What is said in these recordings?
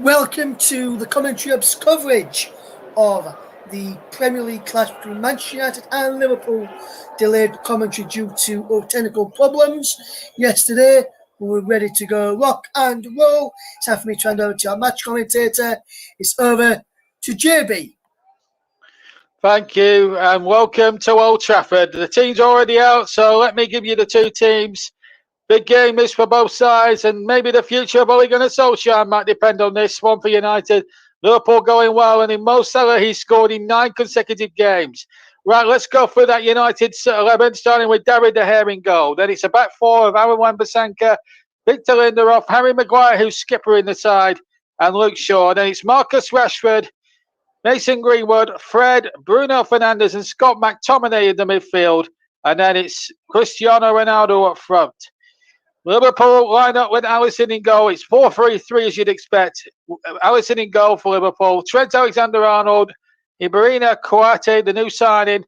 Welcome to the Commentary Hub's coverage of the Premier League clash between Manchester United and Liverpool. Delayed commentary due to technical problems. Yesterday, we were ready to go rock and roll. It's time for me to hand over to our match commentator. It's over to JB. Thank you and welcome to Old Trafford. The team's already out, so let me give you the two teams. Big game is for both sides, and maybe the future of Ole Gunnar Solskjaer might depend on this one for United. Liverpool going well, and in Mo Salah, he's scored in 9 consecutive games. Right, let's go through that United 11, starting with David De Gea in goal. Then it's a back four of Aaron Wan-Bissaka, Victor Lindelof, Harry Maguire, who's skipper in the side, and Luke Shaw. Then it's Marcus Rashford, Mason Greenwood, Fred, Bruno Fernandes, and Scott McTominay in the midfield. And then it's Cristiano Ronaldo up front. Liverpool line up with Alisson in goal. It's 4-3-3 as you'd expect. Alisson in goal for Liverpool. Trent Alexander-Arnold, Ibrahima Kouate, the new signing,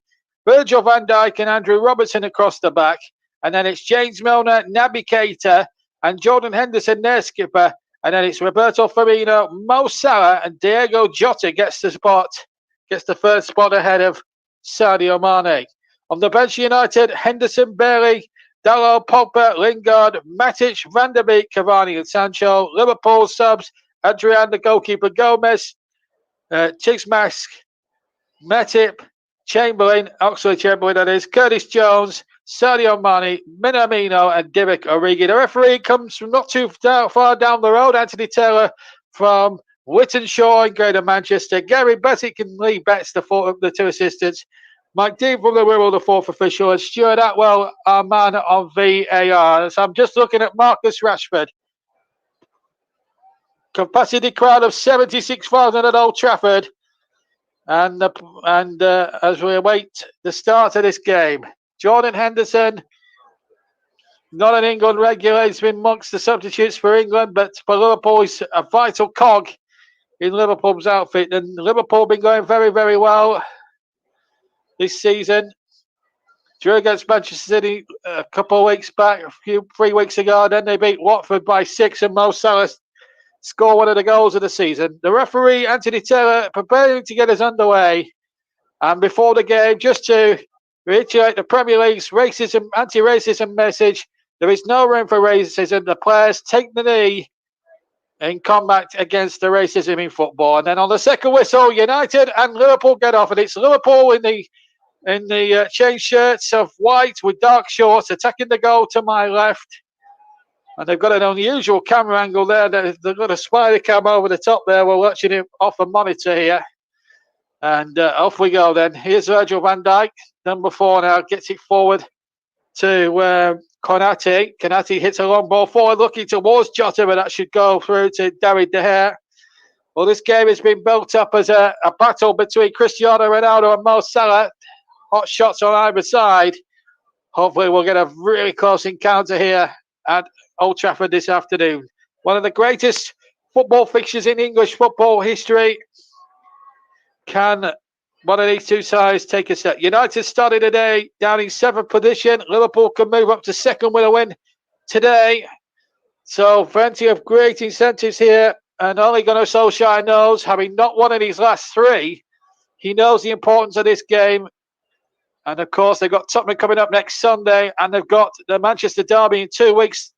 Virgil van Dijk and Andrew Robertson across the back. And then it's James Milner, Naby Keita and Jordan Henderson, their skipper. And then it's Roberto Firmino, Mo Salah and Diego Jota gets the third spot ahead of Sadio Mane. On the bench, United, Henderson, Bailey, Dalot, Pogba, Lingard, Matic, Van der Beek, Cavani and Sancho. Liverpool subs, Adrian, the goalkeeper, Gomez, Chismask, Matip, Chamberlain, Oxlade-Chamberlain that is, Curtis Jones, Sadio Mane, Minamino and Divock Origi. The referee comes from not too far down the road, Anthony Taylor from Wythenshawe in Greater Manchester. Gary Bettick and Lee Betts, the two assistants. Mike Dean from the Wirral, the fourth official, and Stuart Atwell, our man on VAR. So I'm just looking at Marcus Rashford. Capacity crowd of 76,000 at Old Trafford. And as we await the start of this game, Jordan Henderson, not an England regular, he's been amongst the substitutes for England, but for Liverpool, he's a vital cog in Liverpool's outfit. And Liverpool have been going very, very well this season. Drew against Manchester City a couple of weeks back, 3 weeks ago. Then they beat Watford by 6 and Mo Salah scored one of the goals of the season. The referee, Anthony Taylor, preparing to get us underway. And before the game, just to reiterate the Premier League's anti-racism message, there is no room for racism. The players take the knee in combat against the racism in football. And then on the second whistle, United and Liverpool get off. And it's Liverpool in the change shirts of white with dark shorts, attacking the goal to my left. And they've got an unusual camera angle there. They've got a spider cam over the top there. We're watching it off a monitor here. And off we go then. Here's Virgil van Dijk, number 4 now, gets it forward to Konate. Konate hits a long ball forward, looking towards Jota, but that should go through to David De Gea. Well, this game has been built up as a battle between Cristiano Ronaldo and Mo Salah. Hot shots on either side. Hopefully we'll get a really close encounter here at Old Trafford this afternoon. One of the greatest football fixtures in English football history. Can one of these two sides take a set? United started today down in 7th position. Liverpool can move up to 2nd with a win today. So plenty of great incentives here. And Ole Gunnar Solskjaer knows, having not won in his last 3, he knows the importance of this game. And of course, they've got Tottenham coming up next Sunday, and they've got the Manchester Derby in 2 weeks'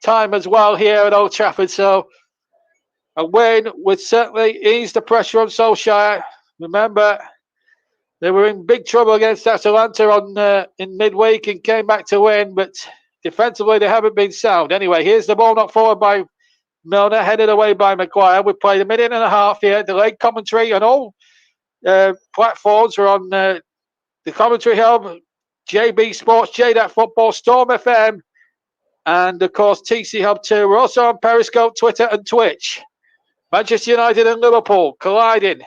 time as well here at Old Trafford. So a win would certainly ease the pressure on Solskjaer. Remember, they were in big trouble against Atalanta in midweek and came back to win, but defensively they haven't been sound. Anyway, here's the ball knocked forward by Milner, headed away by Maguire. We played a minute and a half here. Delayed commentary on all platforms. We're on the commentary hub, JB Sports, JDAT Football, Storm FM, and of course TC Hub 2. We're also on Periscope, Twitter and Twitch. Manchester United and Liverpool colliding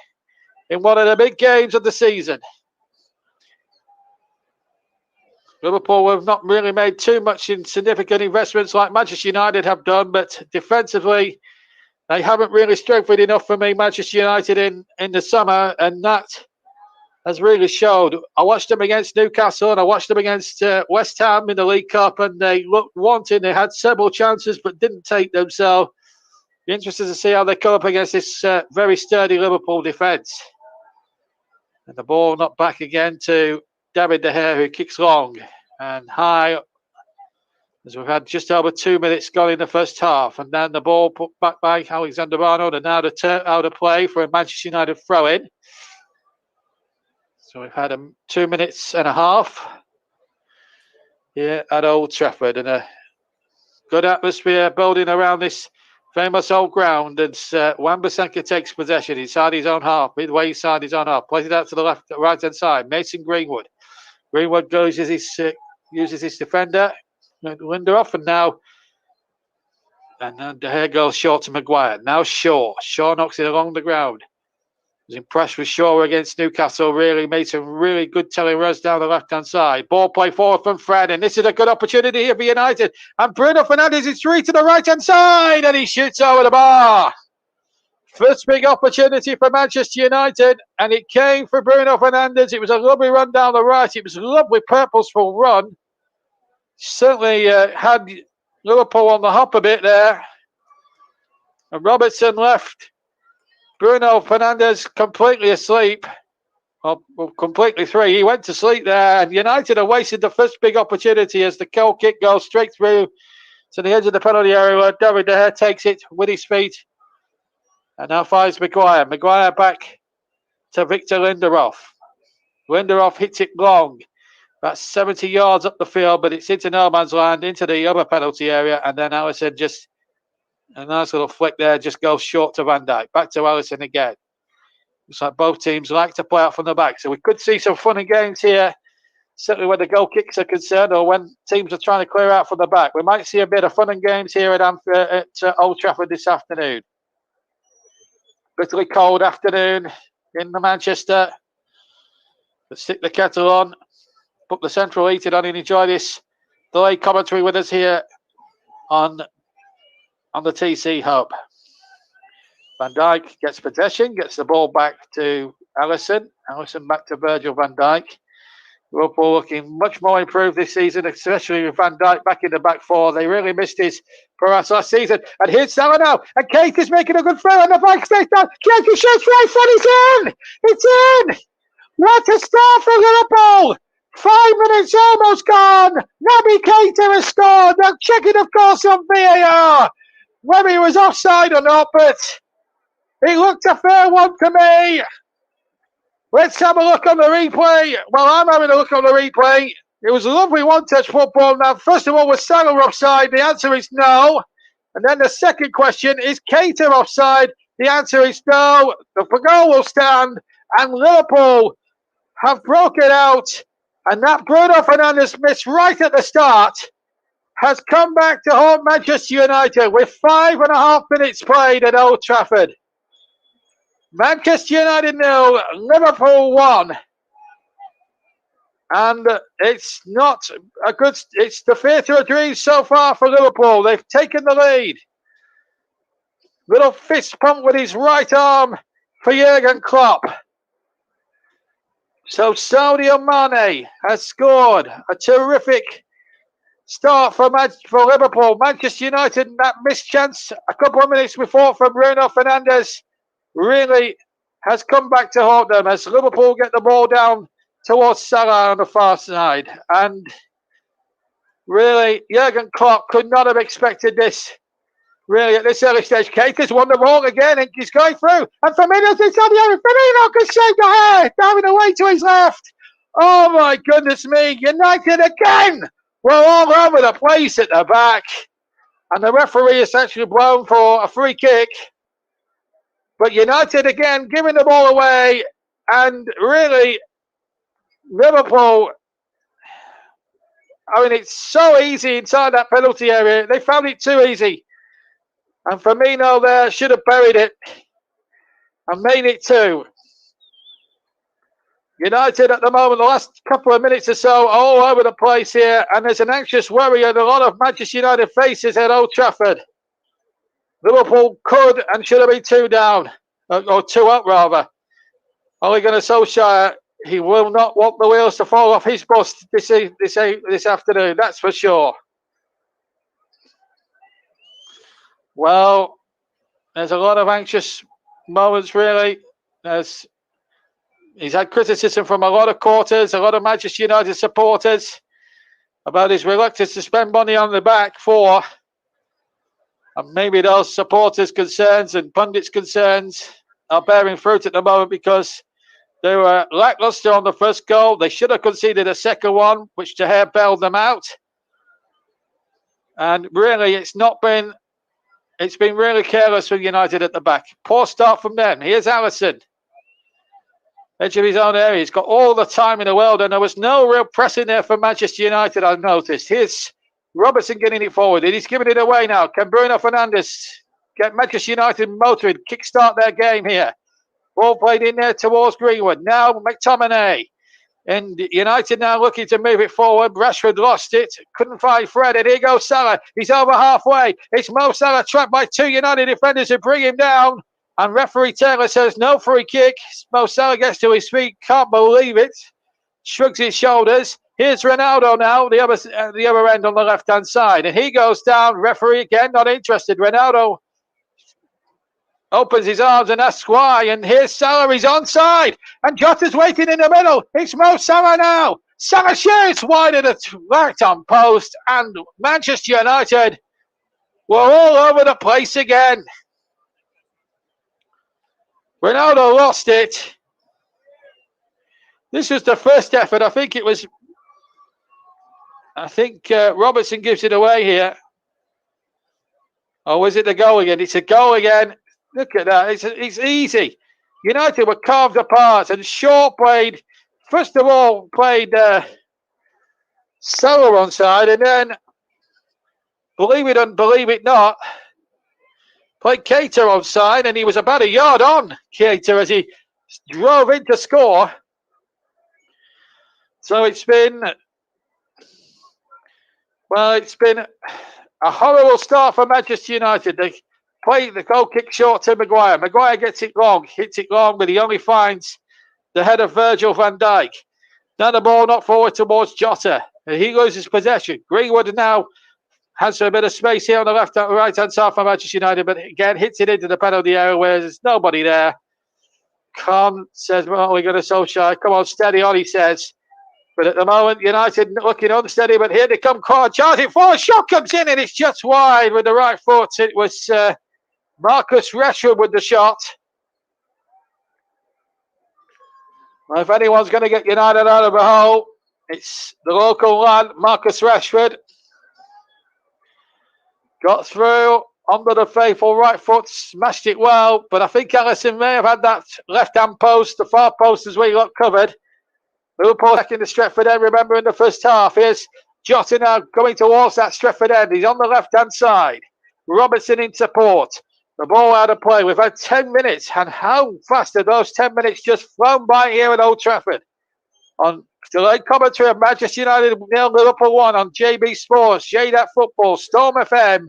in one of the big games of the season. Liverpool have not really made too much in significant investments like Manchester United have done, but defensively they haven't really strengthened enough for me, Manchester United, in the summer, and that has really showed. I watched them against Newcastle and I watched them against West Ham in the League Cup, and they looked wanting. They had several chances but didn't take them. So Be interested to see how they come up against this very sturdy Liverpool defence. And the ball not back again to David De Gea, who kicks long and high, as we've had just over 2 minutes gone in the first half. And then the ball put back by Alexander-Arnold, and now the out of play for a Manchester United throw-in. So we've had 2 minutes and a half here at Old Trafford, and a good atmosphere building around this famous old ground. And Wan-Bissaka takes possession inside his own half, midway inside his own half, plays it out to the left, right-hand side. Mason Greenwood. Greenwood uses his defender, Lindelof, and now De Gea goes short to Maguire. Now Shaw knocks it along the ground. Was impressed with Shaw against Newcastle. Really made some really good telling runs down the left-hand side. Ball play forward from Fred, and this is a good opportunity here for United. And Bruno Fernandes is free to the right-hand side, and he shoots over the bar. First big opportunity for Manchester United, and it came for Bruno Fernandes. It was a lovely run down the right. It was a lovely purposeful run. Certainly had Liverpool on the hop a bit there. And Robertson left Bruno Fernandes completely asleep. Well, completely free. He went to sleep there, and United have wasted the first big opportunity as the goal kick goes straight through to the edge of the penalty area where David De Gea takes it with his feet. And now finds Maguire. Maguire back to Victor Lindelof. Lindelof hits it long. About 70 yards up the field, but it's into no man's land, into the other penalty area. And then Alisson just, a nice little flick there, just goes short to Van Dijk. Back to Alisson again. Looks like both teams like to play out from the back. So we could see some fun and games here, certainly when the goal kicks are concerned or when teams are trying to clear out from the back. We might see a bit of fun and games here at Old Trafford this afternoon. Bitterly cold afternoon in Manchester. Let's stick the kettle on, put the central heating on, and enjoy this delayed commentary with us here on the TC Hub. Van Dijk gets possession, gets the ball back to Alisson. Alisson back to Virgil van Dijk. Liverpool looking much more improved this season, especially with Van Dijk back in the back four. They really missed his prowess last season. And here's Salah now. And Kate is making a good throw on the back stage down. Kate shoots right foot. It's in! It's in! What a start for Liverpool! 5 minutes almost gone. Naby Keita has scored. Now checking, of course, on VAR whether he was offside or not, but it looked a fair one to me. Let's have a look on the replay. Well, I'm having a look on the replay. It was a lovely one-touch football. Now, first of all, was Salah offside? The answer is no. And then the second question, is Keita offside? The answer is no. The goal will stand, and Liverpool have broken out. And that Bruno Fernandes miss right at the start has come back to haunt Manchester United with 5.5 minutes played at Old Trafford. Manchester United 0, Liverpool 1. And it's not a good, it's the theatre of dreams so far for Liverpool. They've taken the lead. Little fist pump with his right arm for Jurgen Klopp. So Sadio Mane has scored a terrific start for Liverpool. Manchester United, that missed chance a couple of minutes before from Bruno Fernandes really has come back to haunt them as Liverpool get the ball down towards Salah on the far side. And really, Jurgen Klopp could not have expected this. Really, at this early stage, Keita's won the ball again and he's going through. And Firmino can shake the hair, diving away to his left. Oh my goodness me, United again. We're all over the place at the back. And the referee is actually blown for a free kick. But United again giving the ball away. And really, Liverpool, I mean, it's so easy inside that penalty area. They found it too easy. And Firmino there should have buried it and made it 2. United at the moment, the last couple of minutes or so, all over the place here. And there's an anxious worry in a lot of Manchester United faces at Old Trafford. Liverpool could and should have been 2 down, or 2 up rather. Ole Gunnar Solskjaer, he will not want the wheels to fall off his bus this afternoon, that's for sure. Well, there's a lot of anxious moments, really. There's He's had criticism from a lot of quarters, a lot of Manchester United supporters about his reluctance to spend money on the back four. And maybe those supporters' concerns and pundits' concerns are bearing fruit at the moment because they were lackluster on the first goal. They should have conceded a second one, which De Gea bailed them out. And really, it's been really careless from United at the back. Poor start from them. Here's Alisson. Edge of his own area. He's got all the time in the world, and there was no real pressing there for Manchester United, I've noticed. Here's Robertson getting it forward, and he's giving it away now. Can Bruno Fernandes get Manchester United motoring, kickstart their game here? Ball played in there towards Greenwood. Now McTominay. And United now looking to move it forward. Rashford lost it. Couldn't find Fred. And here goes Salah. He's over halfway. It's Mo Salah trapped by two United defenders who bring him down. And referee Taylor says no free kick. Mo Salah gets to his feet. Can't believe it. Shrugs his shoulders. Here's Ronaldo now, the other end on the left-hand side. And he goes down. Referee again, not interested. Ronaldo opens his arms and asks why. And here's Salah, he's onside. And Jota's waiting in the middle. It's Mo Salah now. Salah shoots wide of the right-hand post. And Manchester United were all over the place again. Ronaldo lost it. This was the first effort. I think Robertson gives it away here. Or was it the goal again? It's a goal again. Look at that. It's easy. United were carved apart, and Shaw played, first of all, Salah onside, and then, believe it not, played Keita onside, and he was about a yard on Keita as he drove in to score. So it's been a horrible start for Manchester United. They play the goal kick short to Maguire. Maguire gets it long, hits it long, but he only finds the head of Virgil van Dijk. Now the ball knocked forward towards Jota, and he loses possession. Greenwood now has a bit of space here on the right-hand side for Manchester United, but again hits it into the penalty area where there's nobody there. Khan says, well, we're going to Solskjaer. Come on, steady on, he says. But at the moment, United looking unsteady, but here they come, charging forward. Shot comes in, and it's just wide with the right foot. It was Marcus Rashford with the shot. Well, if anyone's going to get United out of a hole, it's the local lad, Marcus Rashford. Got through under the faithful right foot, smashed it well, but I think Alisson may have had that left-hand post, the far post as we got covered. Liverpool back in the Stretford end, remember, in the first half. Here's Jota now going towards that Stretford end. He's on the left-hand side. Robertson in support. The ball out of play. We've had 10 minutes, and how fast have those 10 minutes just flown by here at Old Trafford? On delayed commentary of Manchester United 0, Liverpool 1 on JB Sports, JDAT Football, Storm FM,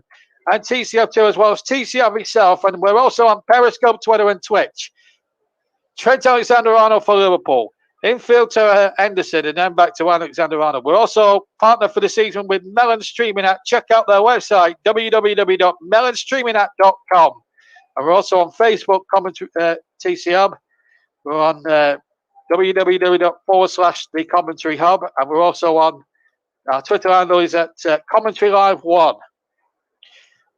and TCF2, as well as TCF itself. And we're also on Periscope, Twitter, and Twitch. Trent Alexander-Arnold for Liverpool. Infield to Henderson, and then back to Alexander-Arnold. We're also partner for the season with Melon Streaming App. Check out their website, www.melonstreamingapp.com. And we're also on Facebook, TCF. We're on www./The Commentary Hub. And we're also on our Twitter handle is at Commentary Live 1.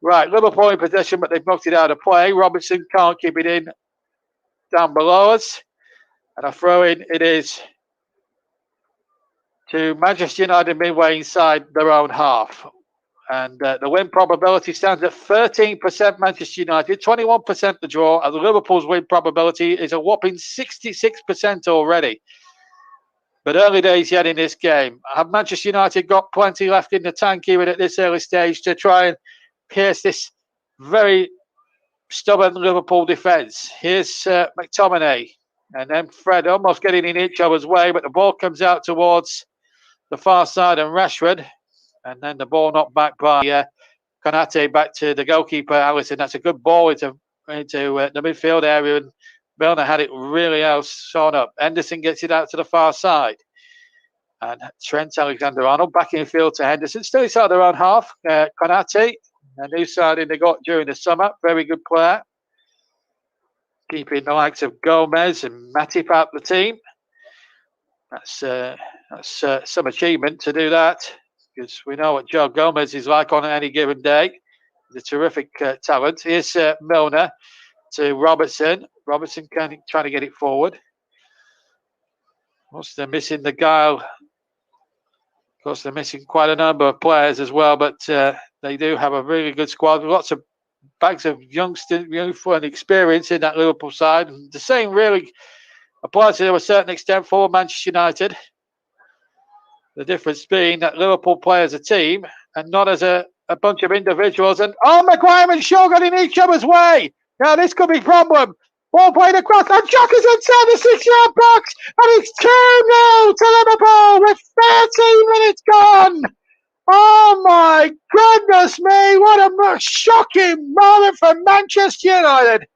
Right, Liverpool in possession, but they've knocked it out of play. Robertson can't keep it in down below us. And a throw-in it is to Manchester United midway inside their own half. And the win probability stands at 13% Manchester United, 21% the draw, and Liverpool's win probability is a whopping 66% already. But early days yet in this game. Have Manchester United got plenty left in the tank even at this early stage to try and pierce this very stubborn Liverpool defence? Here's McTominay. And then Fred almost getting in each other's way, but the ball comes out towards the far side and Rashford. And then the ball knocked back by Konate back to the goalkeeper, Alisson. That's a good ball into the midfield area. And Milner had it really sewn up. Henderson gets it out to the far side. And Trent Alexander-Arnold back in field to Henderson. Still inside their own half. Konate, a new signing they got during the summer. Very good player. keeping the likes of Gomez and Matip out the team. That's some achievement to do that, because we know what Joe Gomez is like on any given day. He's a terrific talent. Here's Milner to Robertson. Robertson trying to get it forward. Of course, they're missing the guile. Of course, they're missing quite a number of players as well, but they do have a really good squad. Lots of bags of youthful and experience in that Liverpool side. And the same really applies to a certain extent for Manchester United. The difference being that Liverpool play as a team and not as a bunch of individuals. And Maguire and Shaw got in each other's way. Now this could be a problem. Ball played across, and Joker's inside the 6-yard box, and it's 2-0 to Liverpool with 13 minutes gone. Oh my goodness me, what a shocking moment for Manchester United.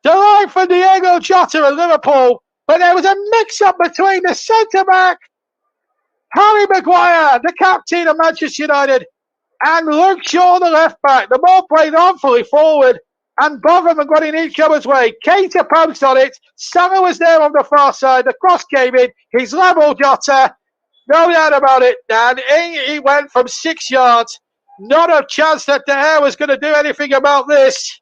Delight for Diego Jota at Liverpool, but there was a mix-up between the centre-back, Harry Maguire, the captain of Manchester United, and Luke Shaw, the left-back. The ball played awfully forward, and both of them got in each other's way. Keita pounced on it. Salah was there on the far side. The cross came in. He's level Jota. No doubt about it. And he went from 6 yards. Not a chance that De Gea was going to do anything about this.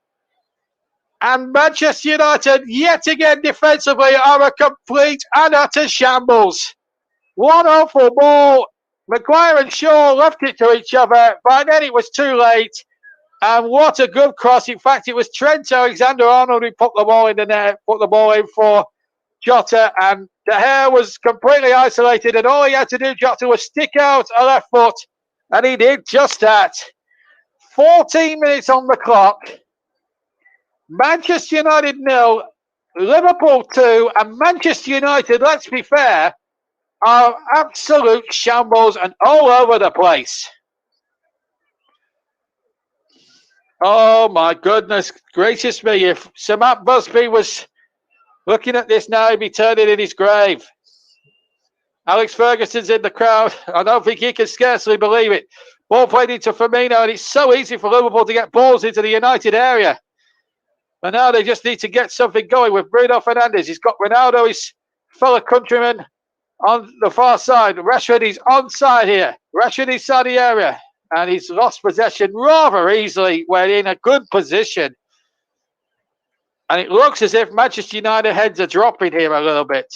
And Manchester United, yet again defensively, are a complete and utter shambles. One awful ball. Maguire and Shaw left it to each other. By then it was too late. And what a good cross. In fact, it was Trent Alexander-Arnold who put the ball in the net, put the ball in for Jota, and De Gea was completely isolated, and all he had to do, Jota, was stick out a left foot, and he did just that. 14 minutes on the clock. Manchester United 0, Liverpool 2, and Manchester United, let's be fair, are absolute shambles and all over the place. Oh my goodness gracious me, if Sir Matt Busby was looking at this now, he'd be turning in his grave. Alex Ferguson's in the crowd. I don't think he can scarcely believe it. Ball played into Firmino, and it's so easy for Liverpool to get balls into the United area. And now they just need to get something going with Bruno Fernandes. He's got Ronaldo, his fellow countryman, on the far side. Rashford is onside here. Rashford inside the area. And he's lost possession rather easily when in a good position. And it looks as if Manchester United heads are dropping here a little bit.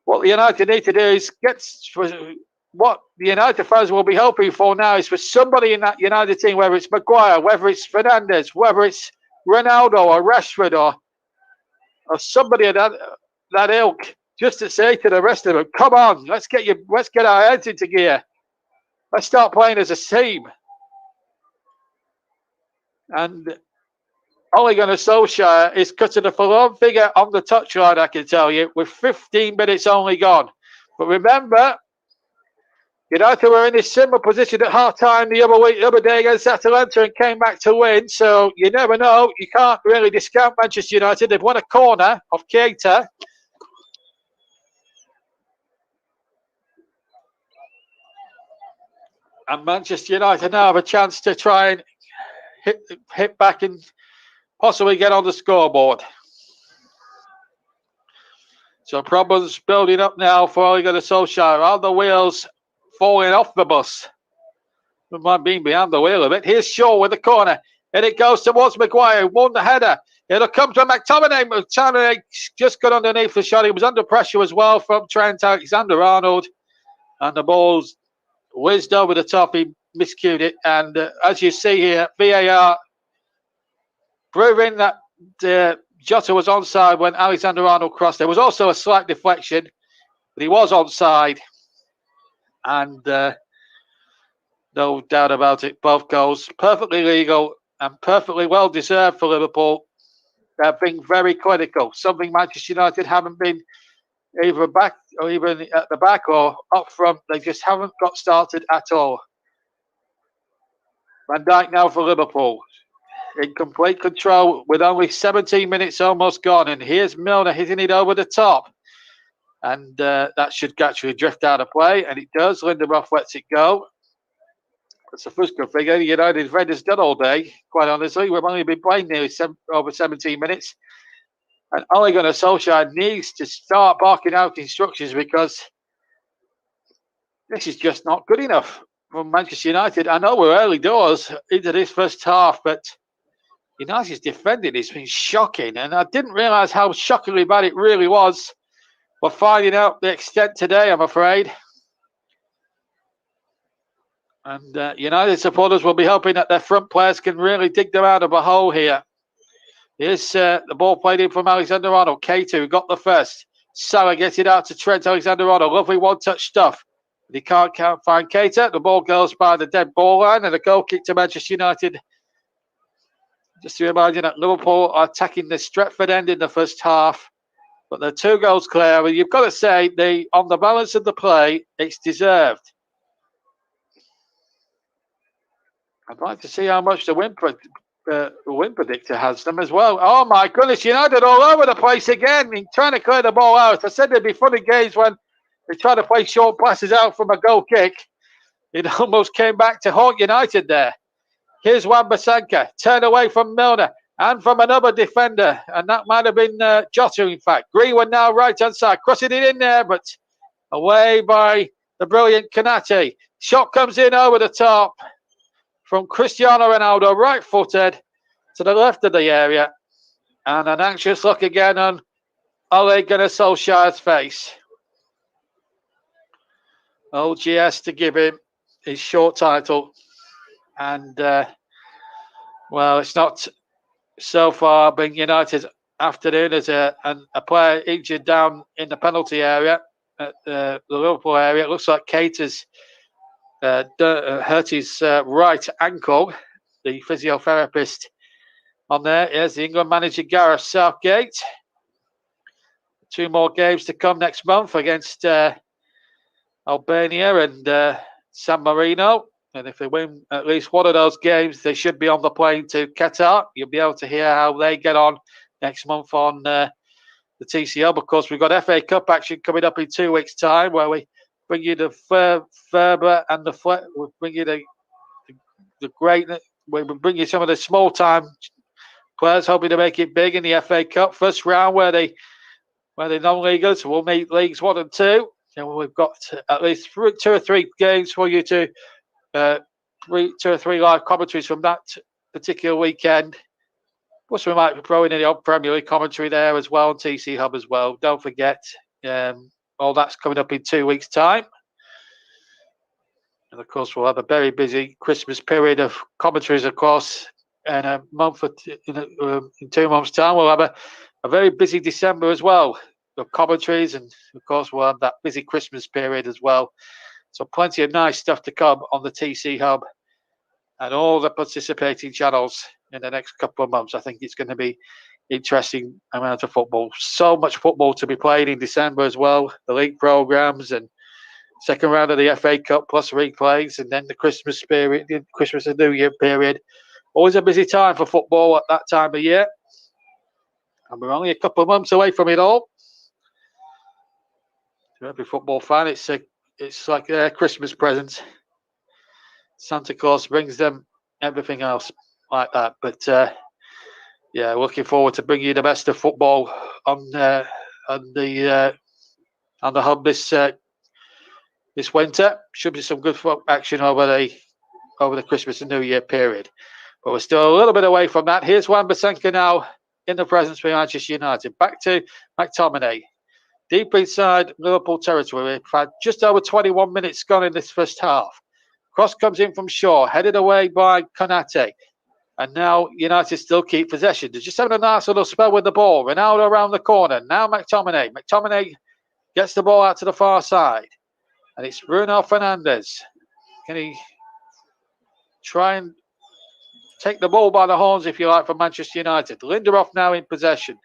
What the United need to do is what the United fans will be hoping for now is for somebody in that United team, whether it's Maguire, whether it's Fernandes, whether it's Ronaldo or Rashford or somebody of that ilk, just to say to the rest of them, come on, let's get our heads into gear. Let's start playing as a team. And Ole Gunnar Solskjaer is cutting a forlorn figure on the touchline, I can tell you, with 15 minutes only gone. But remember, United were in this similar position at half-time the other day against Atalanta and came back to win. So you never know. You can't really discount Manchester United. They've won a corner of Keita. And Manchester United now have a chance to try and hit back and possibly get on the scoreboard. So problems building up now for Ole Gunnar Solskjaer. Are the wheels falling off the bus? We might be behind the wheel a bit. Here's Shaw with the corner. And it goes towards Maguire. Won the header. It'll come to McTominay. McTominay just got underneath the shot. He was under pressure as well from Trent Alexander-Arnold. And the ball's whizzed over the top. He miscued it. And as you see here, VAR proving that Jota was onside when Alexander-Arnold crossed. There was also a slight deflection, but he was onside. And no doubt about it, both goals perfectly legal and perfectly well deserved for Liverpool. They've been very clinical, something Manchester United haven't been either back or even at the back or up front. They just haven't got started at all. Van Dijk now for Liverpool, in complete control with only 17 minutes almost gone. And here's Milner hitting it over the top. And that should actually drift out of play. And it does. Lindelof lets it go. That's the first good thing any United friend has done all day, quite honestly. We've only been playing nearly over 17 minutes. And Ole Gunnar Solskjaer needs to start barking out instructions because this is just not good enough from Manchester United. I know we're early doors into this first half, but United's defending has been shocking. And I didn't realise how shockingly bad it really was. We're finding out the extent today, I'm afraid. And United supporters will be hoping that their front players can really dig them out of a hole here. Here's the ball played in from Alexander-Arnold. Keita, who got the first. Salah gets it out to Trent Alexander-Arnold. Lovely one-touch stuff. But he can't find Keita. The ball goes by the dead ball line and a goal kick to Manchester United. Just to remind you that Liverpool are attacking the Stretford end in the first half. But they're 2 goals clear. And you've got to say, on the balance of the play, it's deserved. I'd like to see how much the win predictor has them as well. Oh my goodness, United all over the place again, trying to clear the ball out. I said there'd be funny games when they try to play short passes out from a goal kick. It almost came back to haunt United there. Here's Wan-Bissaka, turned away from Milner and from another defender, and that might have been Jota, in fact. Greenwood now right-hand side, crossing it in there, but away by the brilliant Konate. Shot comes in over the top from Cristiano Ronaldo, right-footed to the left of the area. And an anxious look again on Ole Gunnar Solskjaer's face. OGS to give him his short title. And, well, it's not so far been United's afternoon as a player injured down in the penalty area, at the Liverpool area. It looks like Keita's hurt his right ankle. The physiotherapist on there is the England manager Gareth Southgate. 2 more games to come next month against Albania and San Marino. And if they win at least one of those games, they should be on the plane to Qatar. You'll be able to hear how they get on next month on the TCL. Of course, we've got FA Cup action coming up in 2 weeks' time, where we bring you the Ferber and the we'll bring you the great. We'll bring you some of the small time players hoping to make it big in the FA Cup first round, where the non-leaguers will meet leagues 1 and 2. And we've got at least 2 or 3 games for you to 2 or 3 live commentaries from that particular weekend. Plus, we might be throwing in the odd Premier League commentary there as well on TC Hub as well. Don't forget. All that's coming up in 2 weeks' time. And of course, we'll have a very busy Christmas period of commentaries, of course. And a month in 2 months' time, we'll have a very busy December as well of commentaries. And of course, we'll have that busy Christmas period as well. So plenty of nice stuff to come on the TC Hub and all the participating channels in the next couple of months. I think it's going to be interesting amount of football. So much football to be played in December as well. The league programmes and second round of the FA Cup plus replays, and then the Christmas period, the Christmas and New Year period. Always a busy time for football at that time of year. And we're only a couple of months away from it all. To every football fan, it's like a Christmas present. Santa Claus brings them everything else like that. But yeah, looking forward to bringing you the best of football on the hub this winter. Should be some good action over the Christmas and New Year period. But we're still a little bit away from that. Here's Wan-Bissaka now in the presence of Manchester United. Back to McTominay. Deep inside Liverpool territory. We've had just over 21 minutes gone in this first half. Cross comes in from Shaw, headed away by Konate. And now United still keep possession. They're just having a nice little spell with the ball. Ronaldo around the corner. Now McTominay. McTominay gets the ball out to the far side. And it's Bruno Fernandes. Can he try and take the ball by the horns, if you like, for Manchester United? Lindelof now in possession.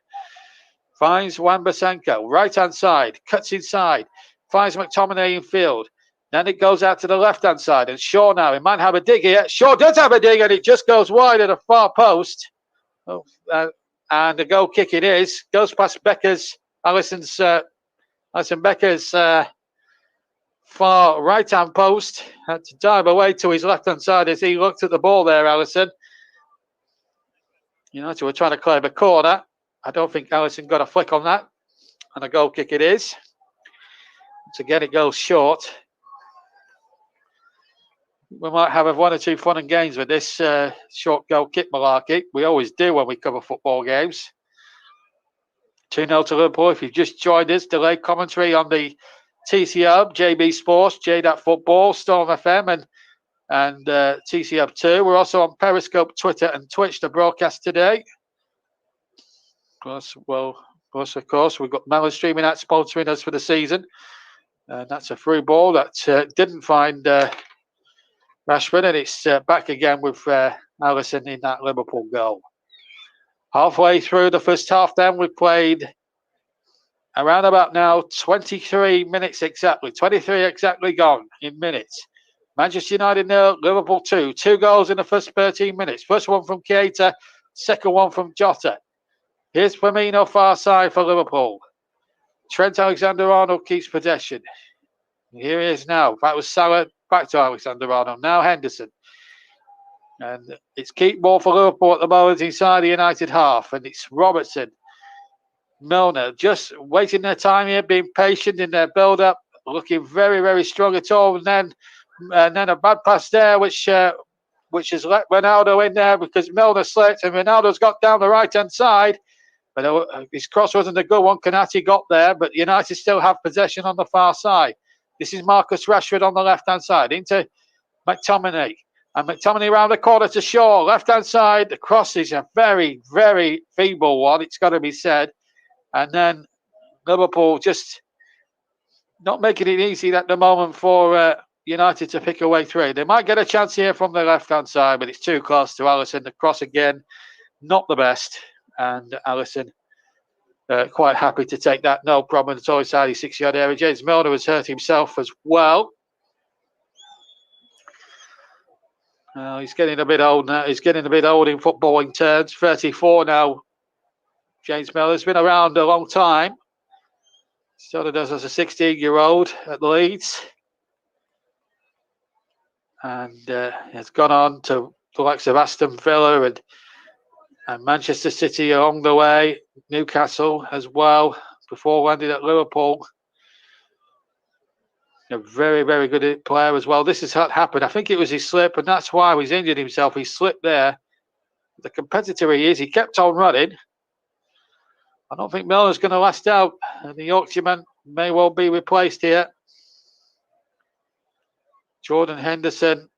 Finds Wan-Bissaka, right-hand side, cuts inside, finds McTominay in field. Then it goes out to the left-hand side, and Shaw now, he might have a dig here. Shaw does have a dig, and it just goes wide at the far post. Oh, and the goal kick it is. Goes past Alisson Becker's far right-hand post. Had to dive away to his left-hand side as he looked at the ball there, Allison. United were trying to claim a corner. I don't think Allison got a flick on that. And a goal kick it is. Once again, it goes short. We might have one or two fun and games with this short goal kick malarkey. We always do when we cover football games. 2-0 to Liverpool. If you've just joined us, delayed commentary on the TC Hub, JB Sports, JDAT Football, Storm FM, and TC Hub 2. We're also on Periscope, Twitter, and Twitch to broadcast today. Of course, we've got Melon Streaming out sponsoring us for the season. And that's a through ball that didn't find Rashford, and it's back again with Allison in that Liverpool goal. Halfway through the first half, then we've played around about now 23 minutes exactly. 23 exactly gone in minutes. Manchester United 0, Liverpool 2. 2 goals in the first 13 minutes. First one from Keita, second one from Jota. Here's Firmino far side for Liverpool. Trent Alexander-Arnold keeps possession. Here he is now. That was Salah, back to Alexander-Arnold. Now Henderson. And it's keep ball for Liverpool at the moment inside the United half. And it's Robertson. Milner just waiting their time here, being patient in their build-up, looking very, very strong at all. And then a bad pass there, which has let Ronaldo in there because Milner slipped and Ronaldo's got down the right-hand side. But his cross wasn't a good one. Konate got there, but United still have possession on the far side. This is Marcus Rashford on the left-hand side into McTominay. And McTominay round the corner to Shaw. Left-hand side, the cross is a very, very feeble one. It's got to be said. And then Liverpool just not making it easy at the moment for United to pick a way through. They might get a chance here from the left-hand side, but it's too close to Alisson. The cross again, not the best. And Alisson quite happy to take that. No problem at all inside his 6-yard area. James Milner has hurt himself as well. He's getting a bit old now. He's getting a bit old in footballing terms. 34 now. James Milner's been around a long time. Started as a 16-year-old at Leeds. And has gone on to the likes of Aston Villa and Manchester City along the way. Newcastle as well. Before landing at Liverpool. A very, very good player as well. This has happened. I think it was his slip, and that's why he's injured himself. He slipped there. The competitor he is, he kept on running. I don't think Milner's going to last out. And the Yorkshireman may well be replaced here. Jordan Henderson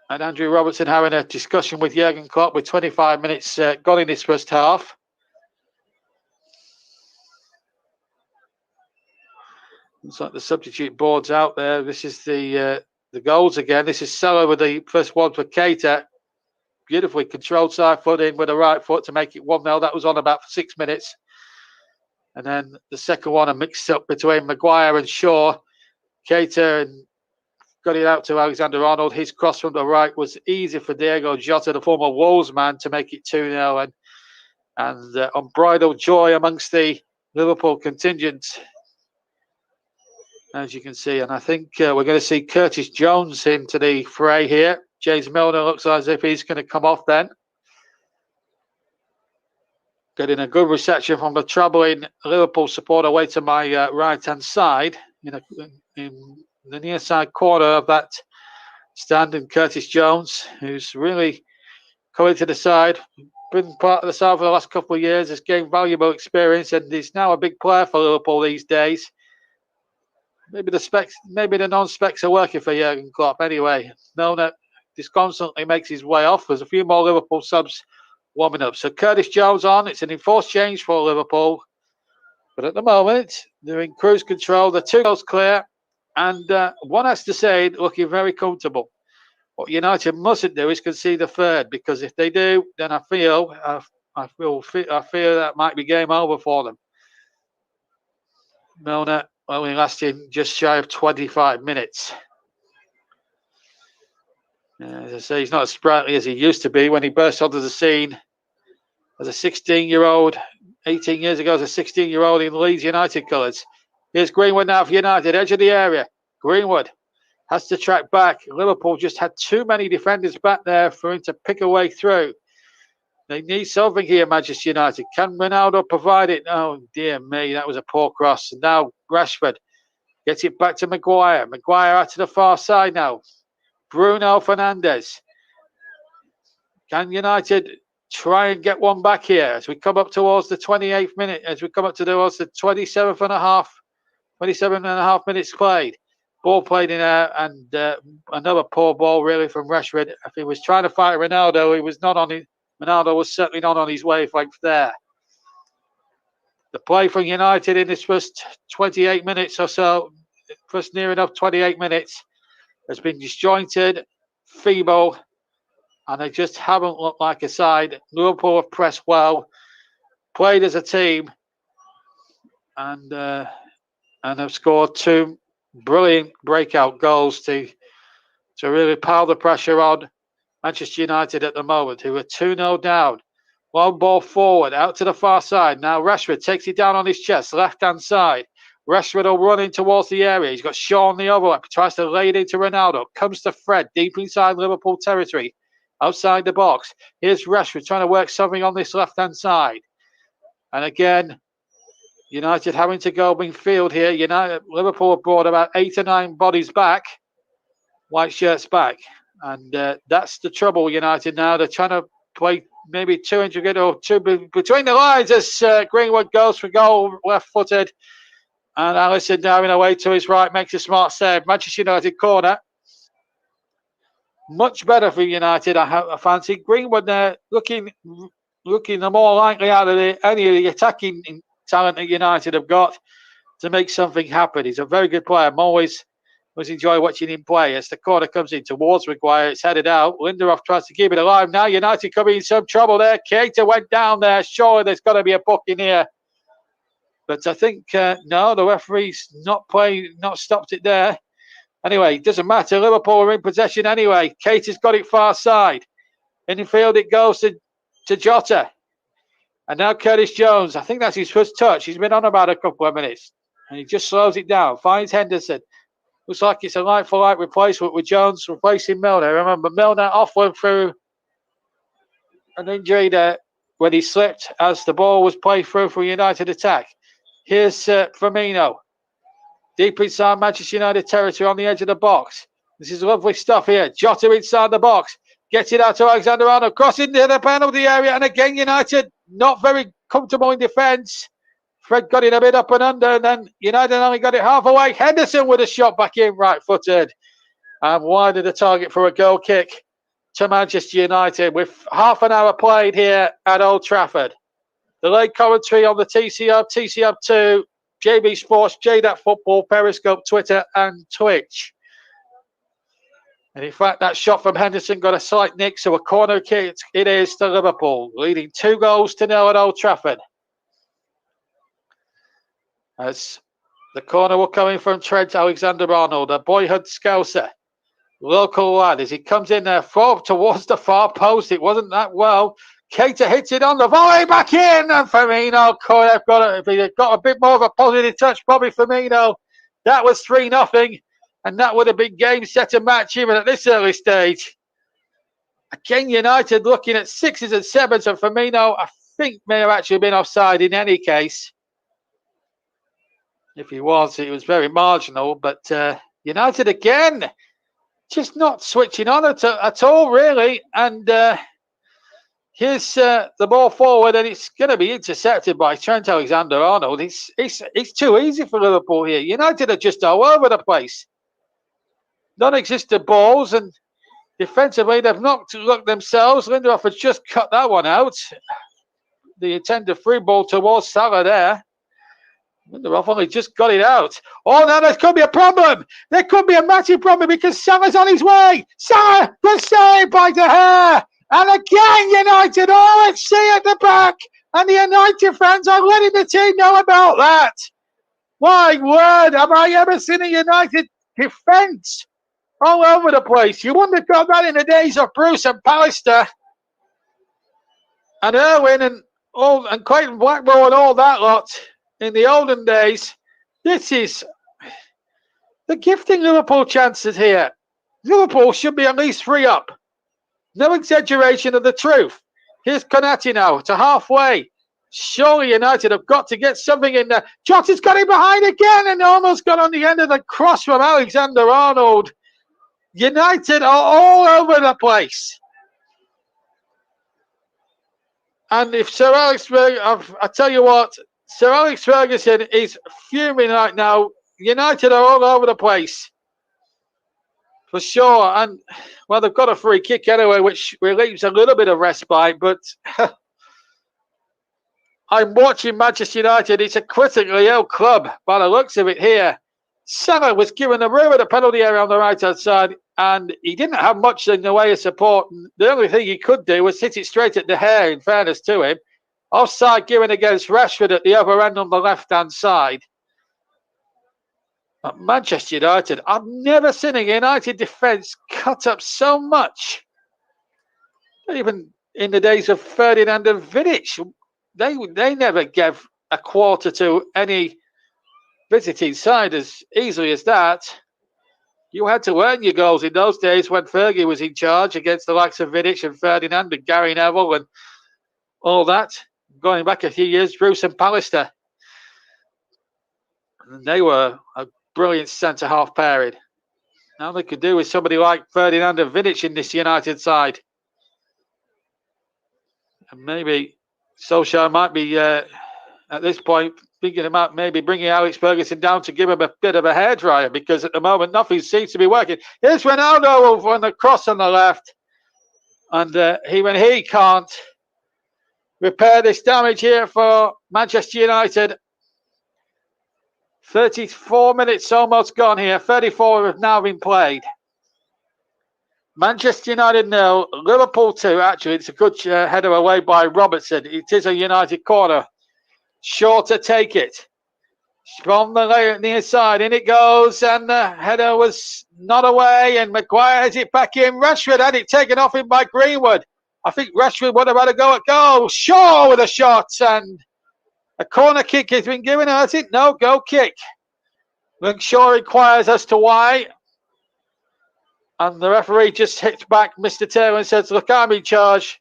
and Andrew Robertson having a discussion with Jurgen Klopp with 25 minutes gone in this first half. Looks like the substitute board's out there. This is the goals again. This is Salah with the first one for Keita. Beautifully controlled side foot in with the right foot to make it 1-0. That was on about for 6 minutes. And then the second one, a mix-up between Maguire and Shaw. Keita and got it out to Alexander-Arnold. His cross from the right was easy for Diego Jota, the former Wolves man, to make it 2-0. And unbridled joy amongst the Liverpool contingent, as you can see. And I think we're going to see Curtis Jones into the fray here. James Milner looks as if he's going to come off then. Getting a good reception from the travelling Liverpool supporter away to my right-hand side. In the near side corner of that stand, and Curtis Jones, who's really coming to the side, been part of the side for the last couple of years, has gained valuable experience, and is now a big player for Liverpool these days. Maybe the non-specs are working for Jurgen Klopp anyway. Milner disconsolately makes his way off. There's a few more Liverpool subs warming up. So Curtis Jones on. It's an enforced change for Liverpool. But at the moment, they're in cruise control. The 2 goals clear. And one has to say, looking very comfortable. What United mustn't do is concede the third, because if they do, then I fear that might be game over for them. Milner only lasting just shy of 25 minutes. As I say, he's not as sprightly as he used to be when he burst onto the scene as a 16-year-old, 18 years ago as a 16-year-old in Leeds United colours. Here's Greenwood now for United, edge of the area. Greenwood has to track back. Liverpool just had too many defenders back there for him to pick a way through. They need something here, Manchester United. Can Ronaldo provide it? Oh, dear me, that was a poor cross. And now Rashford gets it back to Maguire. Maguire out to the far side now. Bruno Fernandes. Can United try and get one back here as we come up towards the 28th minute, as we come up towards the 27 and a half minutes played. Ball played in there, and another poor ball really from Rashford. If he was trying to fight Ronaldo, he was not on it. Ronaldo was certainly not on his wavelength there. The play from United in this first 28 minutes or so, first near enough 28 minutes, has been disjointed, feeble, and they just haven't looked like a side. Liverpool have pressed well, played as a team, and have scored two brilliant breakout goals to really pile the pressure on Manchester United at the moment, who are 2-0 down. Long ball forward, out to the far side. Now Rashford takes it down on his chest, left-hand side. Rashford will run in towards the area. He's got Shaw on the overlap. Tries to lay it into Ronaldo. Comes to Fred, deep inside Liverpool territory, outside the box. Here's Rashford trying to work something on this left-hand side. And again, United having to go midfield here. Liverpool have brought about 8 or 9 bodies back, white shirts back. And that's the trouble, United now. They're trying to play maybe 200 or two between the lines as Greenwood goes for goal, left-footed. And Alisson diving away to his right makes a smart save. Manchester United corner. Much better for United, I fancy. Greenwood there looking the more likely out of any of the attacking talent that United have got to make something happen. He's a very good player. I'm always enjoy watching him play. As the corner comes in towards Maguire, it's headed out. Lindelof tries to keep it alive. Now United could be in some trouble there. Keita went down there. Surely there's got to be a booking here. But I think, no, the referee's not stopped it there. Anyway, it doesn't matter. Liverpool are in possession anyway. Keita's got it far side. In the field it goes to Jota. And now Curtis Jones. I think that's his first touch. He's been on about a couple of minutes. And he just slows it down. Finds Henderson. Looks like it's a like-for-like replacement with Jones replacing Milner. Remember, Milner off went through an injury there when he slipped as the ball was played through for United attack. Here's Firmino. Deep inside Manchester United territory on the edge of the box. This is lovely stuff here. Jota inside the box. Gets it out to Alexander-Arnold. Crossing into the penalty area. And again, United not very comfortable in defence. Fred got it a bit up and under, and then United only got it half away. Henderson with a shot back in, right-footed. And wide of the target for a goal kick to Manchester United with half an hour played here at Old Trafford. The late commentary on the TCR2, JB Sports, JDAT Football, Periscope, Twitter and Twitch. And in fact, that shot from Henderson got a slight nick, so a corner kick it is to Liverpool, leading 2-0 at Old Trafford. As the corner will come in from Trent Alexander-Arnold, a boyhood Scouser, local lad, as he comes in there towards the far post. It wasn't that well. Keita hits it on the volley, back in, and Firmino could have got a bit more of a positive touch, probably Firmino. That was 3-0, and that would have been game, set, and match even at this early stage. Again, United looking at 6s and 7s, and Firmino, I think, may have actually been offside in any case. If he was, it was very marginal. But United again, just not switching on at all, really. And here's the ball forward, and it's going to be intercepted by Trent Alexander-Arnold. It's too easy for Liverpool here. United are just all over the place. Non-existent balls, and defensively they've not looked themselves. Lindelof has just cut that one out. The intended free ball towards Salah there. Lindelof only just got it out. Oh, now there could be a problem. There could be a massive problem because Salah's on his way. Salah, good save by De Gea. And again, United, let's see at the back. And the United fans are letting the team know about that. My word, have I ever seen a United defence all over the place? You wouldn't have got that in the days of Bruce and Pallister and Irwin and Clayton Blackmore and all that lot. In the olden days, this is They're gifting Liverpool chances here. Liverpool should be at least 3 up. No exaggeration of the truth. Here's Konate now to halfway. Surely United have got to get something in there. Jota's got it behind again and almost got on the end of the cross from Alexander-Arnold. United are all over the place. And if Sir Alex Ferguson, I tell you what, Sir Alex Ferguson is fuming right now. United are all over the place. For sure. And, well, they've got a free kick anyway, which relieves a little bit of respite. But I'm watching Manchester United. It's a critically ill club by the looks of it here. Salah was given a room at the penalty area on the right-hand side, and he didn't have much in the way of support. The only thing he could do was hit it straight at De Gea, in fairness to him. Offside given against Rashford at the other end on the left-hand side. At Manchester United, I've never seen a United defence cut up so much. Even in the days of Ferdinand and Vidic, they never gave a quarter to any visiting side as easily as that. You had to earn your goals in those days when Fergie was in charge against the likes of Vidic and Ferdinand and Gary Neville and all that. Going back a few years, Bruce and Pallister. And they were a brilliant centre-half pairing. Now they could do with somebody like Ferdinand and Vidic in this United side. And maybe Solskjaer might be, at this point, thinking about maybe bringing Alex Ferguson down to give him a bit of a hairdryer, because at the moment nothing seems to be working. Here's Ronaldo over on the cross on the left. And he can't repair this damage here for Manchester United. 34 minutes almost gone here. 34 have now been played. Manchester United 0, Liverpool 2. Actually, it's a good header away by Robertson. It is a United corner. Sure to take it. From the near side, in it goes, and the header was not away, and Maguire has it back in. Rashford had it taken off him by Greenwood. I think Rashford would have had a go at goal. Shaw with a shot, and a corner kick has been given, has it? No, goal kick. Shaw inquires as to why. And the referee just hits back Mr. Taylor and says, look, I'm in charge.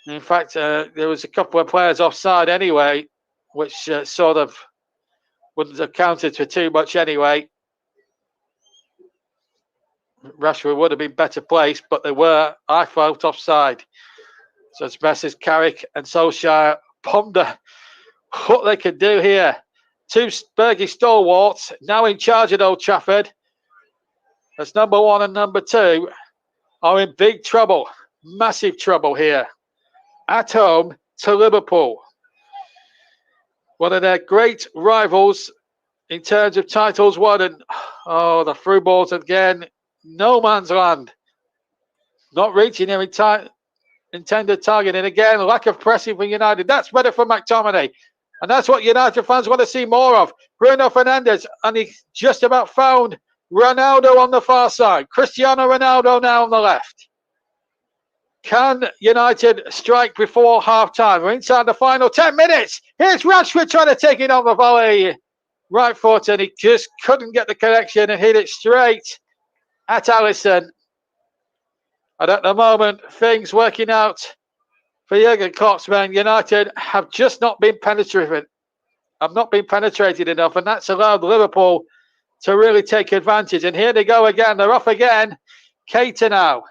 In fact, there was a couple of players offside anyway, which sort of wouldn't have counted for too much anyway. Rashford would have been better placed, but they were, I felt, offside. So it's best as Carrick and Solskjaer ponder what they could do here. Two Bergie stalwarts now in charge at Old Trafford. As number 1 and number 2 are in big trouble, massive trouble here. At home to Liverpool. One of their great rivals in terms of titles won. And, the through balls again. No man's land. Not reaching their intended target. And again, lack of pressing for United. That's better for McTominay. And that's what United fans want to see more of. Bruno Fernandes, and he just about found Ronaldo on the far side. Cristiano Ronaldo now on the left. Can United strike before half-time? We're inside the final 10 minutes. Here's Rashford trying to take it on the volley. Right foot, and he just couldn't get the connection and hit it straight at Alisson. And at the moment, things working out for Jurgen Klopp's men. United have just not been penetrated. Have not been penetrated enough, and that's allowed Liverpool to really take advantage. And here they go again. They're off again. Keita now.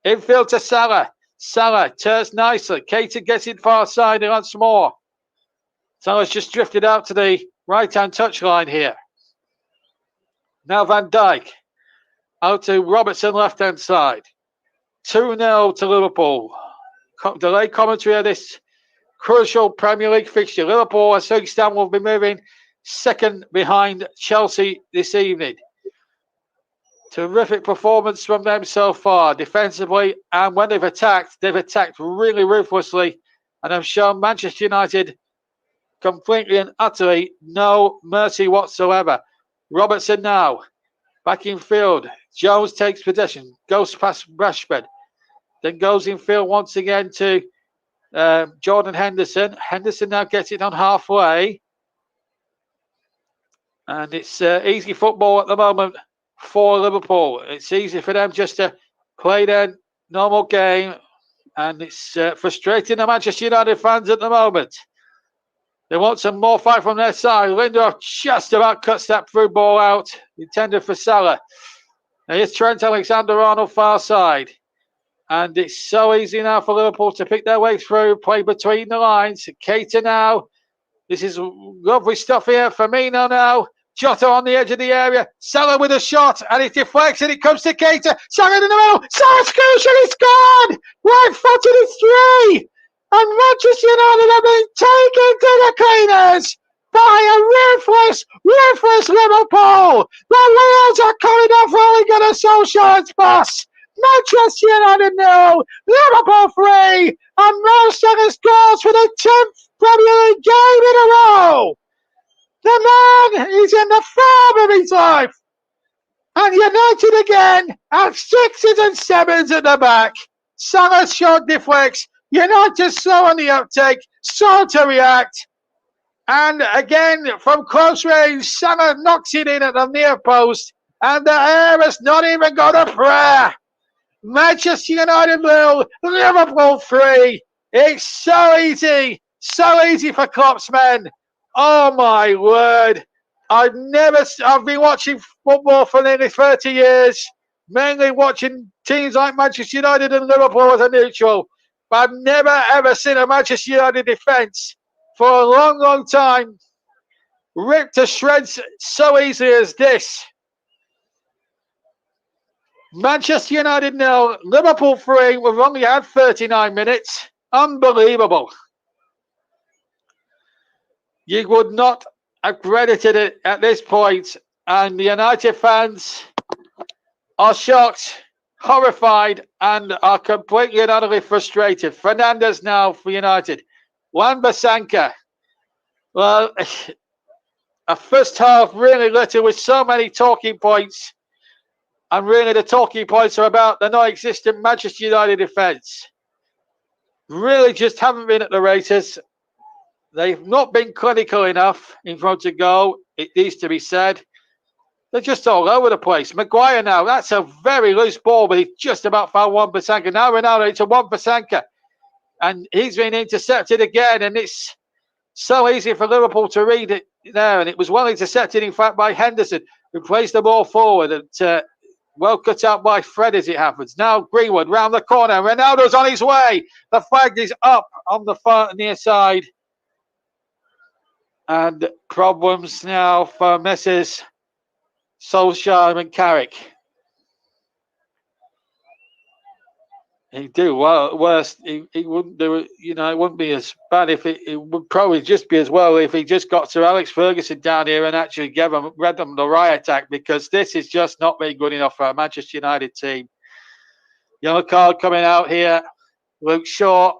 Infield to Salah. Salah turns nicely. Keita gets it far side once more. Salah's just drifted out to the right-hand touchline here. Now Van Dijk. Out to Robertson, left-hand side. 2-0 to Liverpool. Delayed commentary of this crucial Premier League fixture. Liverpool, as things stand, will be moving second behind Chelsea this evening. Terrific performance from them so far, defensively, and when they've attacked really ruthlessly, and have shown Manchester United completely and utterly no mercy whatsoever. Robertson now, back in field. Jones takes possession, goes past Rashford, then goes in field once again to Jordan Henderson. Henderson now gets it on halfway. And it's easy football at the moment for Liverpool. It's easy for them just to play their normal game. And it's frustrating the Manchester United fans at the moment. They want some more fight from their side. Lindelof just about cuts that through ball out, intended for Salah. Now here's Trent Alexander-Arnold far side. And it's so easy now for Liverpool to pick their way through, play between the lines. Keita now. This is lovely stuff here. Firmino now. Jota on the edge of the area. Salah with a shot, and it deflects, and it comes to Keita. Salah in the middle. Salah scoops, and it's gone. Right-footed, it's three. And Manchester United have been taken to the cleaners by a ruthless Liverpool. The wheels are coming off Ole Gunnar Solskjaer's bus. Manchester United 0, Liverpool 3, and Mo Salah scores for the 10th Premier League game in a row. The man is in the form of his life. And United again have 6s and 7s at the back. Salah's shot deflects. United slow on the uptake, slow to react. And again, from close range, Salah knocks it in at the near post. And the air has not even got a prayer. Manchester United 0, Liverpool 3. It's so easy for Klopp's men. Oh my word! I've been watching football for nearly 30 years, mainly watching teams like Manchester United and Liverpool as a neutral. But I've never ever seen a Manchester United defence for a long time ripped to shreds so easily as this. Manchester United 0, Liverpool 3. We've only had 39 minutes. Unbelievable. You would not have credited it at this point, and the United fans are shocked, horrified, and are completely and utterly frustrated. Fernandes now for United. Wan-Bissaka. Well, a first half really littered with so many talking points. And really, the talking points are about the non-existent Manchester United defence. Really just haven't been at the races. They've not been clinical enough in front of goal, it needs to be said. They're just all over the place. Maguire now, that's a very loose ball, but he just about found Wan-Bissaka. Now Ronaldo into Wan-Bissaka. And he's been intercepted again, and it's so easy for Liverpool to read it there. And it was well intercepted, in fact, by Henderson, who plays the ball forward. And well cut out by Fred as it happens. Now Greenwood round the corner. Ronaldo's on his way. The flag is up on the far near side. And problems now for Mrs. Solskjaer and Carrick. He'd do well. Worse, he wouldn't do it. You know, it wouldn't be as bad if it would probably just be as well if he just got Sir Alex Ferguson down here and actually read them the right attack, because this is just not very good enough for a Manchester United team. Yellow card coming out here. Luke Shaw.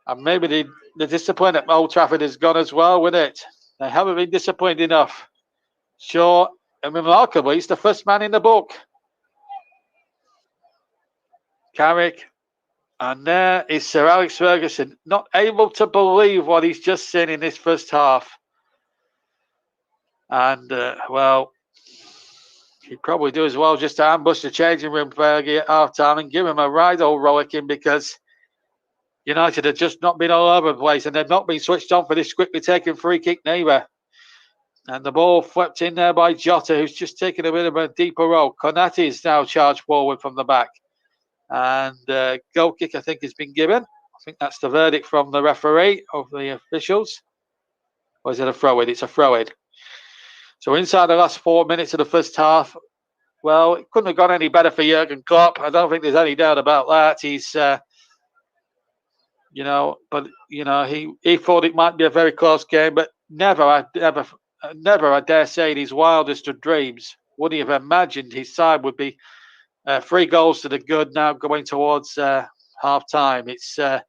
And maybe the discipline at Old Trafford has gone as well with it. They haven't been disciplined enough. Shaw, and remarkably, he's the first man in the book. Carrick, and there is Sir Alex Ferguson, not able to believe what he's just seen in this first half. And, well, he'd probably do as well just to ambush the changing room Fergie at half time and give him a right old rollicking, because United had just not been all over the place and they've not been switched on for this quickly taken free kick neither. And the ball flipped in there by Jota, who's just taken a bit of a deeper role. Konate is now charged forward from the back. And goal kick, I think, has been given. I think that's the verdict from the referee of the officials. Or is it a throw-in? It's a throw-in. So inside the last 4 minutes of the first half, well, it couldn't have gone any better for Jurgen Klopp. I don't think there's any doubt about that. He's, he thought it might be a very close game, but never, I dare say, in his wildest of dreams would he have imagined his side would be 3 goals to the good now going towards half time. It's very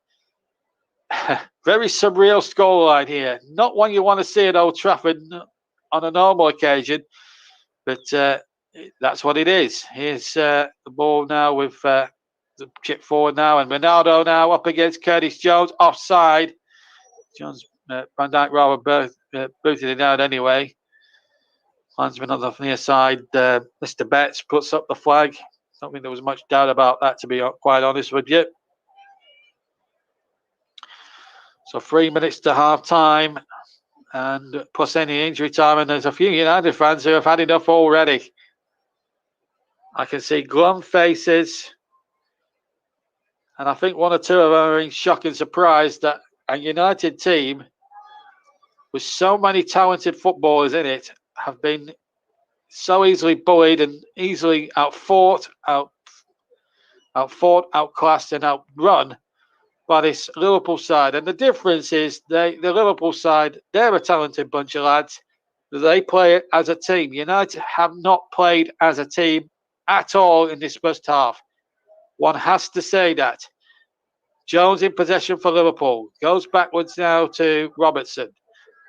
surreal scoreline here. Not one you want to see at Old Trafford on a normal occasion, but that's what it is. Here's the ball now with the chip forward now, and Ronaldo now up against Curtis Jones, offside. Jones Van Dijk rather booted it out anyway. Linesman on the near side, Mr. Betts puts up the flag. I don't think there was much doubt about that, to be quite honest with you. So 3 minutes to half time, and plus any injury time, and there's a few United fans who have had enough already. I can see glum faces, and I think one or two of them are in shock and surprise that a United team with so many talented footballers in it have been so easily bullied and easily outfought, outclassed, and outrun by this Liverpool side. And the difference is the Liverpool side, they're a talented bunch of lads. They play as a team. United have not played as a team at all in this first half. One has to say that. Jones in possession for Liverpool. Goes backwards now to Robertson.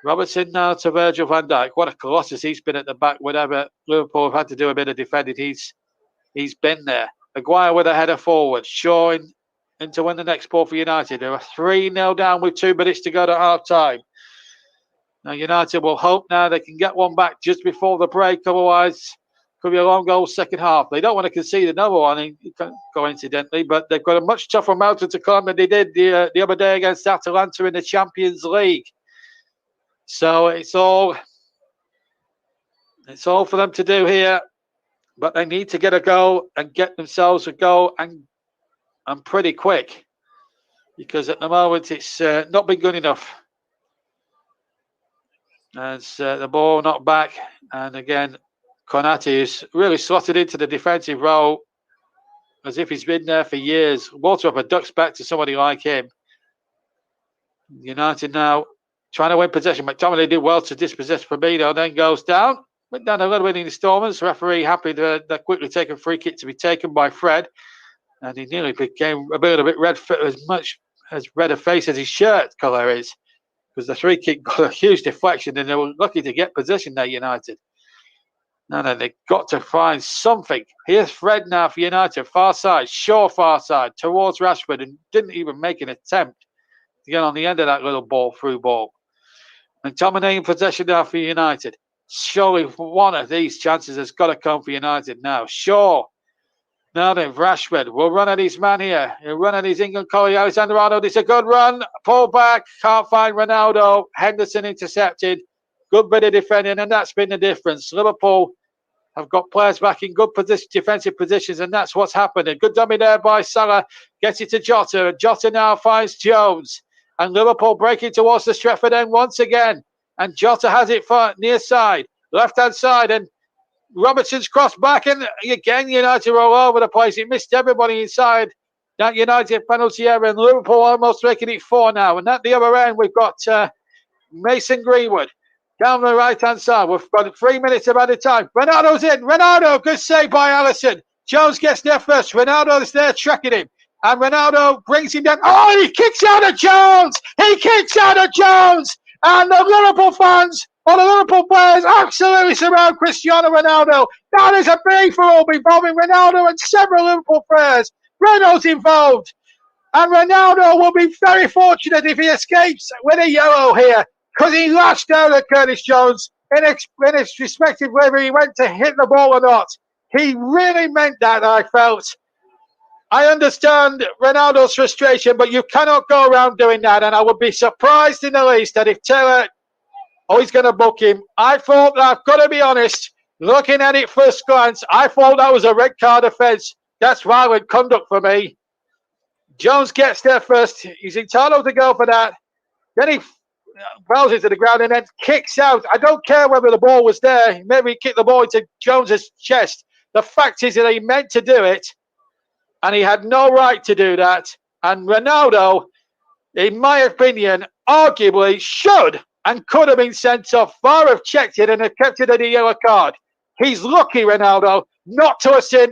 Robertson now to Virgil van Dijk. What a colossus he's been at the back. Whenever Liverpool have had to do a bit of defending, he's been there. Maguire with a header forward. Shaw in to win the next ball for United. They are 3-0 down with 2 minutes to go to half time. Now United will hope now they can get one back just before the break. Otherwise, could be a long goal second half. They don't want to concede another one, coincidentally, but they've got a much tougher mountain to climb than they did the other day against Atalanta in the Champions League. So it's all for them to do here, but they need to get a goal and get themselves a goal and pretty quick, because at the moment it's not been good enough. As the ball knocked back, and again Konate is really slotted into the defensive role as if he's been there for years. Waterupper ducks back to somebody like him. United now trying to win possession. McTominay did well to dispossess Firmino, then goes down. Went down a little bit in installments. Referee happy that quickly taken free kick to be taken by Fred. And he nearly became a bit red, as much as red a face as his shirt colour is. Because the free kick got a huge deflection and they were lucky to get possession there, United. No, they've got to find something. Here's Fred now for United. Far side, Shaw far side, towards Rashford, and didn't even make an attempt to get on the end of that little through ball. McTominay in possession now for United. Surely one of these chances has got to come for United now. Shaw. Now then, Rashford will run at his man here. He'll run at his England colleague, Alexander Arnold. It's a good run. Pull back. Can't find Ronaldo. Henderson intercepted. Good bit of defending, and that's been the difference. Liverpool have got players back in good defensive positions, and that's what's happened. A good dummy there by Salah. Gets it to Jota. Jota now finds Jones. And Liverpool breaking towards the Stretford end once again. And Jota has it for near side, left-hand side, and Robertson's crossed back, and again United are all over the place. He missed everybody inside that United penalty area, and Liverpool almost making it 4 now. And at the other end, we've got Mason Greenwood down the right-hand side. We've got 3 minutes of added time. Ronaldo's in. Ronaldo, good save by Alisson. Jones gets there first. Ronaldo's there tracking him. And Ronaldo brings him down. Oh, he kicks out of Jones! He kicks out of Jones! And the Liverpool fans, or the Liverpool players, absolutely surround Cristiano Ronaldo. That is a free-for-all involving Ronaldo and several Liverpool players. Renault's involved. And Ronaldo will be very fortunate if he escapes with a yellow here, because he lashed out at Curtis Jones in its respective whether he went to hit the ball or not. He really meant that, I felt. I understand Ronaldo's frustration, but you cannot go around doing that. And I would be surprised in the least that if Taylor, he's going to book him. I thought, I've got to be honest, looking at it first glance, I thought that was a red card offence. That's violent conduct for me. Jones gets there first. He's entitled to go for that. Then he bounces to the ground and then kicks out. I don't care whether the ball was there. Maybe he kicked the ball into Jones's chest. The fact is that he meant to do it. And he had no right to do that. And Ronaldo, in my opinion, arguably should and could have been sent off, far have checked it and have kept it at a yellow card. He's lucky, Ronaldo, not to have seen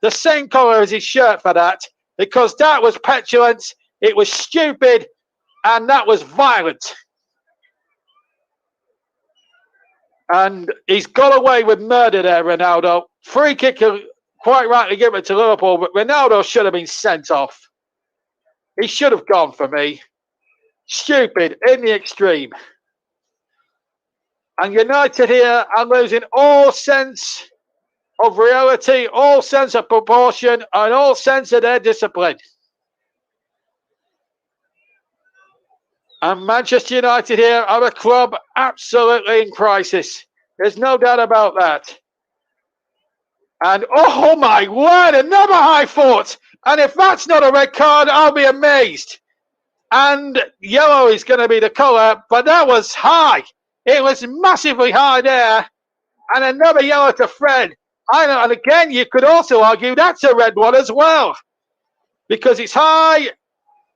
the same colour as his shirt for that, because that was petulance, it was stupid, and that was violent. And he's got away with murder there, Ronaldo. Free kick, quite rightly given it to Liverpool, but Ronaldo should have been sent off. He should have gone for me. stupid in the extreme. And United here are losing all sense of reality, all sense of proportion, and all sense of their discipline. And Manchester United here are a club absolutely in crisis. There's no doubt about that. And oh my word, another high foot. And if that's not a red card, I'll be amazed. And yellow is going to be the colour, but that was high. It was massively high there. And another yellow to Fred. And again, you could also argue that's a red one as well. Because it's high,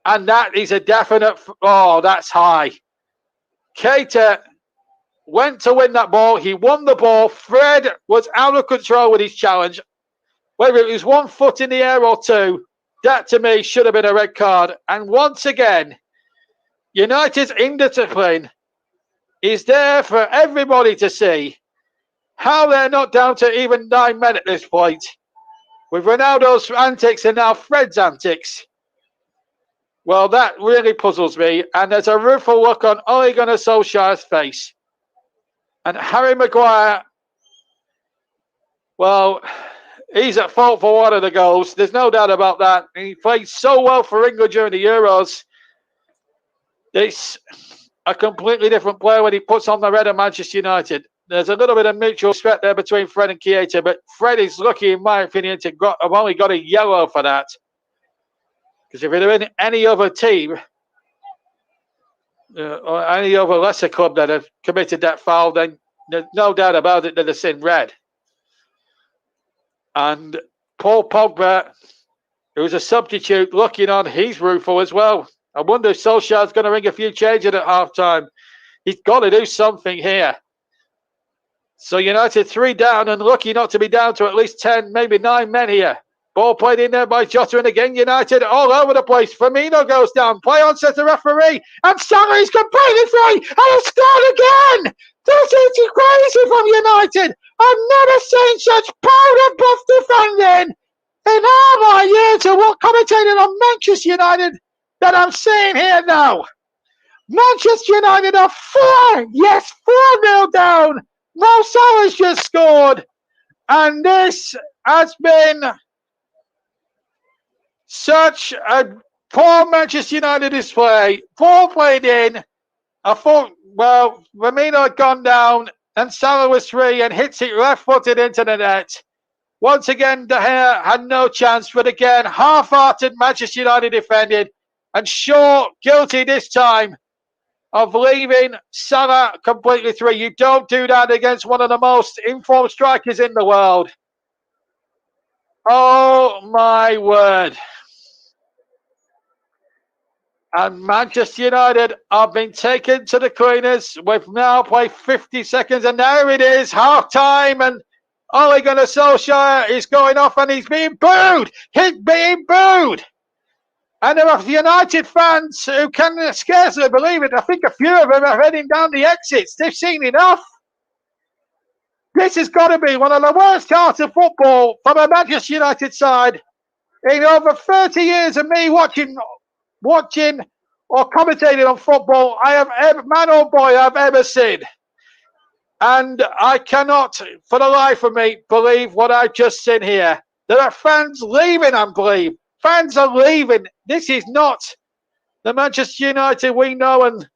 and that is a definite, oh, that's high. Keita went to win that ball. He won the ball. Fred was out of control with his challenge. Whether it was 1 foot in the air or two, that to me should have been a red card. And once again, United's indiscipline is there for everybody to see. How they're not down to even 9 men at this point. With Ronaldo's antics and now Fred's antics. Well, that really puzzles me. And there's a rueful look on Ole Gunnar Solskjaer's face. And Harry Maguire, well, he's at fault for one of the goals. There's no doubt about that. He played so well for England during the Euros. It's a completely different player when he puts on the red of Manchester United. There's a little bit of mutual respect there between Fred and Keita, but Fred is lucky, in my opinion, to have only got a yellow for that. Because if it had been any other team, or any other lesser club that had committed that foul, then there's no doubt about it, they'd have seen red. And Paul Pogba, who's a substitute, looking on, he's rueful as well. I wonder if Solskjaer's going to ring a few changes at half-time. He's got to do something here. So United 3 down and lucky not to be down to at least 10, maybe 9 men here. Ball played in there by Jota, and again United all over the place. Firmino goes down. Play on, says the referee. And Salah is completely free. And he scored again. This is crazy from United. I've never seen such powder buff defending in all my years of what commentating on Manchester United that I'm seeing here now. Manchester United are 4-0 down. Mo Salah's just scored. And this has been such a poor Manchester United display. Ball played in. I thought, well, Firmino had gone down and Salah was free and hits it left-footed into the net. Once again, De Gea had no chance, but again, half-hearted Manchester United defended. And Shaw guilty this time of leaving Salah completely through. You don't do that against one of the most informed strikers in the world. Oh, my word. And Manchester United have been taken to the cleaners. We've now played 50 seconds, and there it is, half-time, and Ole Gunnar Solskjaer is going off, and he's being booed. He's being booed. And there are United fans who can scarcely believe it. I think a few of them are heading down the exits. They've seen enough. This has got to be one of the worst starts of football from a Manchester United side in over 30 years of me watching or commentating on football I have ever, man or boy, I've ever seen. And I cannot, for the life of me, believe what I've just seen here. There are fans leaving, I believe. Fans are leaving. This is not the Manchester United we know and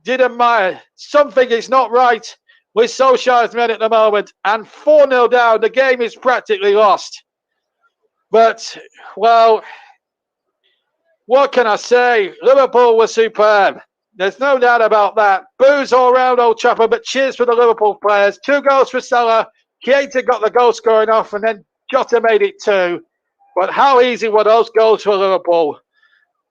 did admire. Something is not right with Solskjaer's men at the moment. And 4-0 down, the game is practically lost. But, well, what can I say? Liverpool was superb. There's no doubt about that. Boos all around Old Trafford, but cheers for the Liverpool players. 2 goals for Salah. Keita got the goal scoring off, and then Jota made it 2. But how easy were those goals for Liverpool?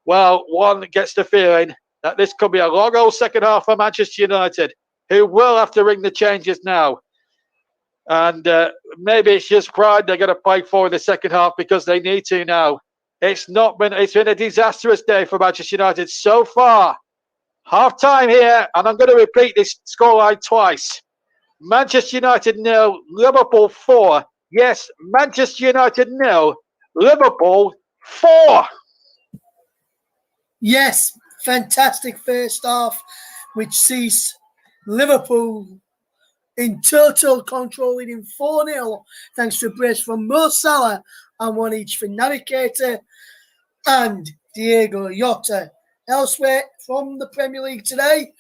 Well, one gets the feeling that this could be a long old second half for Manchester United, who will have to ring the changes now. And maybe it's just pride they're going to play for in the second half because they need to now. It's been a disastrous day for Manchester United so far. Half time here, and I'm going to repeat this scoreline twice. Manchester United 0, Liverpool 4. Yes, Manchester United 0, Liverpool 4. Yes, fantastic first half, which sees Liverpool in total control, leading 4-0, thanks to a brace from Mo Salah and one each for Navigator and Diego Jota. Elsewhere from the Premier League today,